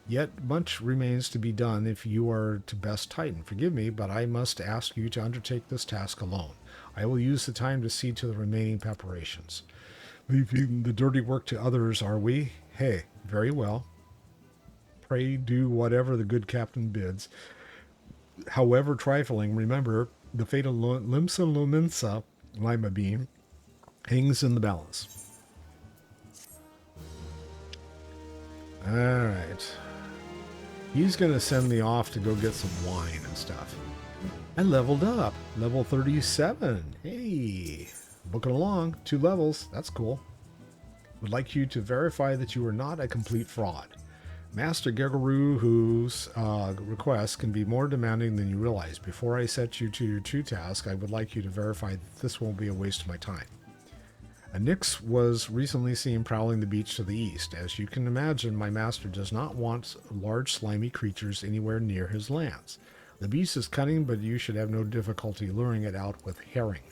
Yet much remains to be done if you are to best Titan. Forgive me, but I must ask you to undertake this task alone. I will use the time to see to the remaining preparations. Leaving the dirty work to others, are we? Hey, very well. Pray do whatever the good captain bids. However trifling, remember, the fate of Limsa Lominsa, Lima Bean, hangs in the balance. Alright. He's going to send me off to go get some wine and stuff. I leveled up. Level 37. Hey. Booking along. 2 levels. That's cool. Would like you to verify that you are not a complete fraud. Master Gegaru, whose requests can be more demanding than you realize. Before I set you to your true task, I would like you to verify that this won't be a waste of my time. A Nyx was recently seen prowling the beach to the east. As you can imagine, my master does not want large slimy creatures anywhere near his lands. The beast is cunning, but you should have no difficulty luring it out with herring.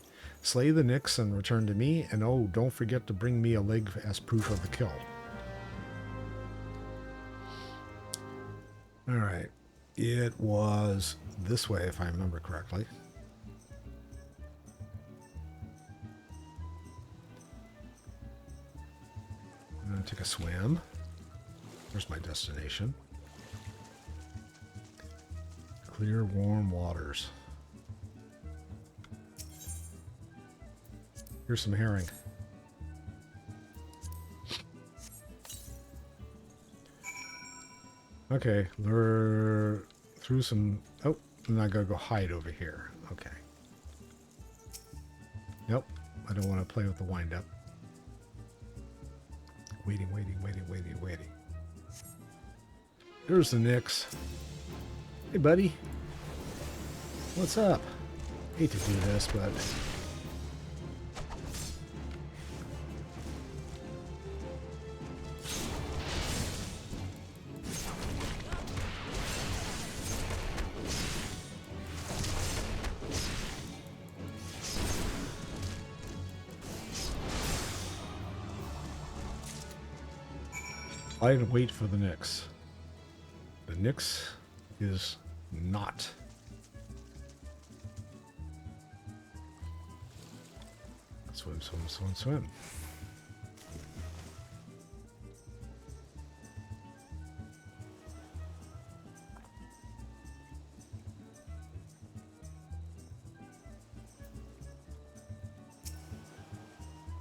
Slay the Nyx and return to me, and oh, don't forget to bring me a leg as proof of the kill. Alright, it was this way if I remember correctly. I'm going to take a swim. Where's my destination? Clear, warm waters. Here's some herring. Okay, lure through some... Oh, and I gotta go hide over here. Okay. Nope, I don't want to play with the wind-up. Waiting. There's the Nyx. Hey, buddy. What's up? Hate to do this, but... I wait for the Nyx. The Nyx is not. Swim.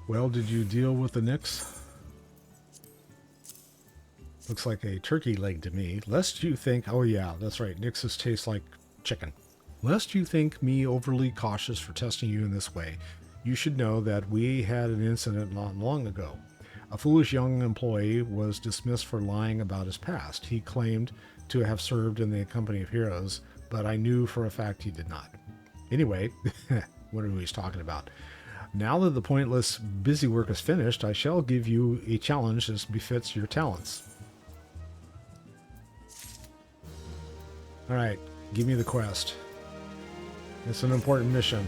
Well, did you deal with the Nyx? Looks like a turkey leg to me. Lest you think, oh yeah, that's right, Nyxes taste like chicken. Lest you think me overly cautious for testing you in this way, you should know that we had an incident not long ago. A foolish young employee was dismissed for lying about his past. He claimed to have served in the company of heroes, but I knew for a fact he did not. Anyway, what are we talking about? Now that the pointless busy work is finished, I shall give you a challenge as befits your talents. Alright, give me the quest. It's an important mission.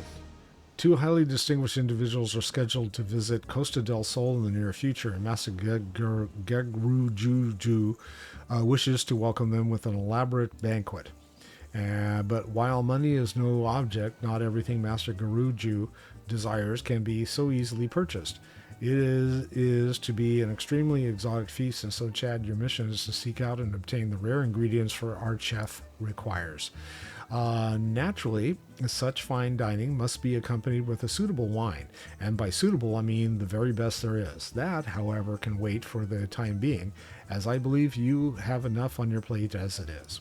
2 highly distinguished individuals are scheduled to visit Costa del Sol in the near future, and Master Gegrujuju wishes to welcome them with an elaborate banquet. But while money is no object, not everything Master Geruju desires can be so easily purchased. It is to be an extremely exotic feast, and so, Chad, your mission is to seek out and obtain the rare ingredients for our chef requires. Naturally, such fine dining must be accompanied with a suitable wine, and by suitable I mean the very best there is. That, however, can wait for the time being, as I believe you have enough on your plate as it is.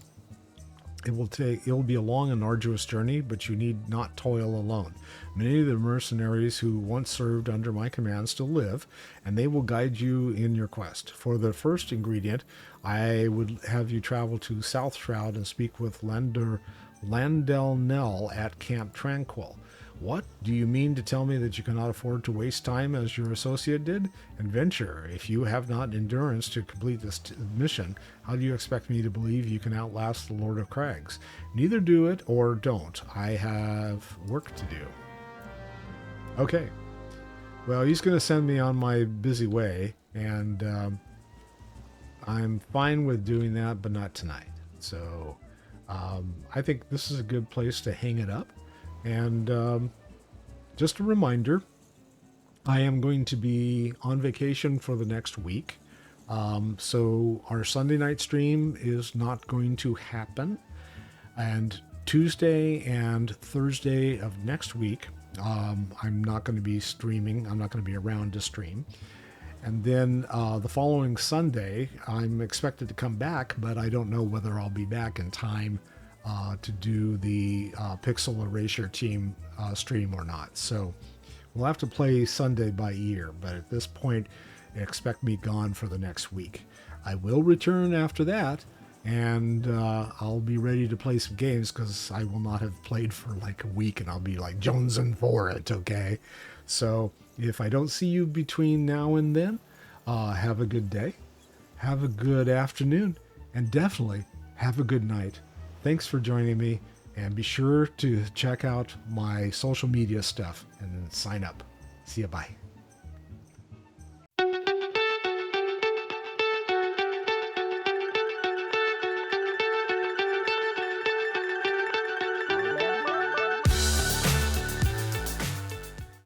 It will be a long and arduous journey, but you need not toil alone. Many of the mercenaries who once served under my command still live, and they will guide you in your quest. For the first ingredient, I would have you travel to South Shroud and speak with Landel Nell at Camp Tranquil. What? Do you mean to tell me that you cannot afford to waste time as your associate did? Adventure, if you have not endurance to complete this mission, how do you expect me to believe you can outlast the Lord of Crags? Neither do it or don't. I have work to do. Okay. Well, he's going to send me on my busy way, and I'm fine with doing that, but not tonight. So I think this is a good place to hang it up. And just a reminder, I am going to be on vacation for the next week. So our Sunday night stream is not going to happen. And Tuesday and Thursday of next week, I'm not going to be streaming. I'm not going to be around to stream. And then the following Sunday, I'm expected to come back, but I don't know whether I'll be back in time to do the Pixel Erasure Team stream or not. So we'll have to play Sunday by ear, but at this point, expect me gone for the next week. I will return after that, and I'll be ready to play some games because I will not have played for like a week, and I'll be like jonesing for it, okay? So if I don't see you between now and then, have a good day, have a good afternoon, and definitely have a good night. Thanks for joining me, and be sure to check out my social media stuff and sign up. See ya, bye.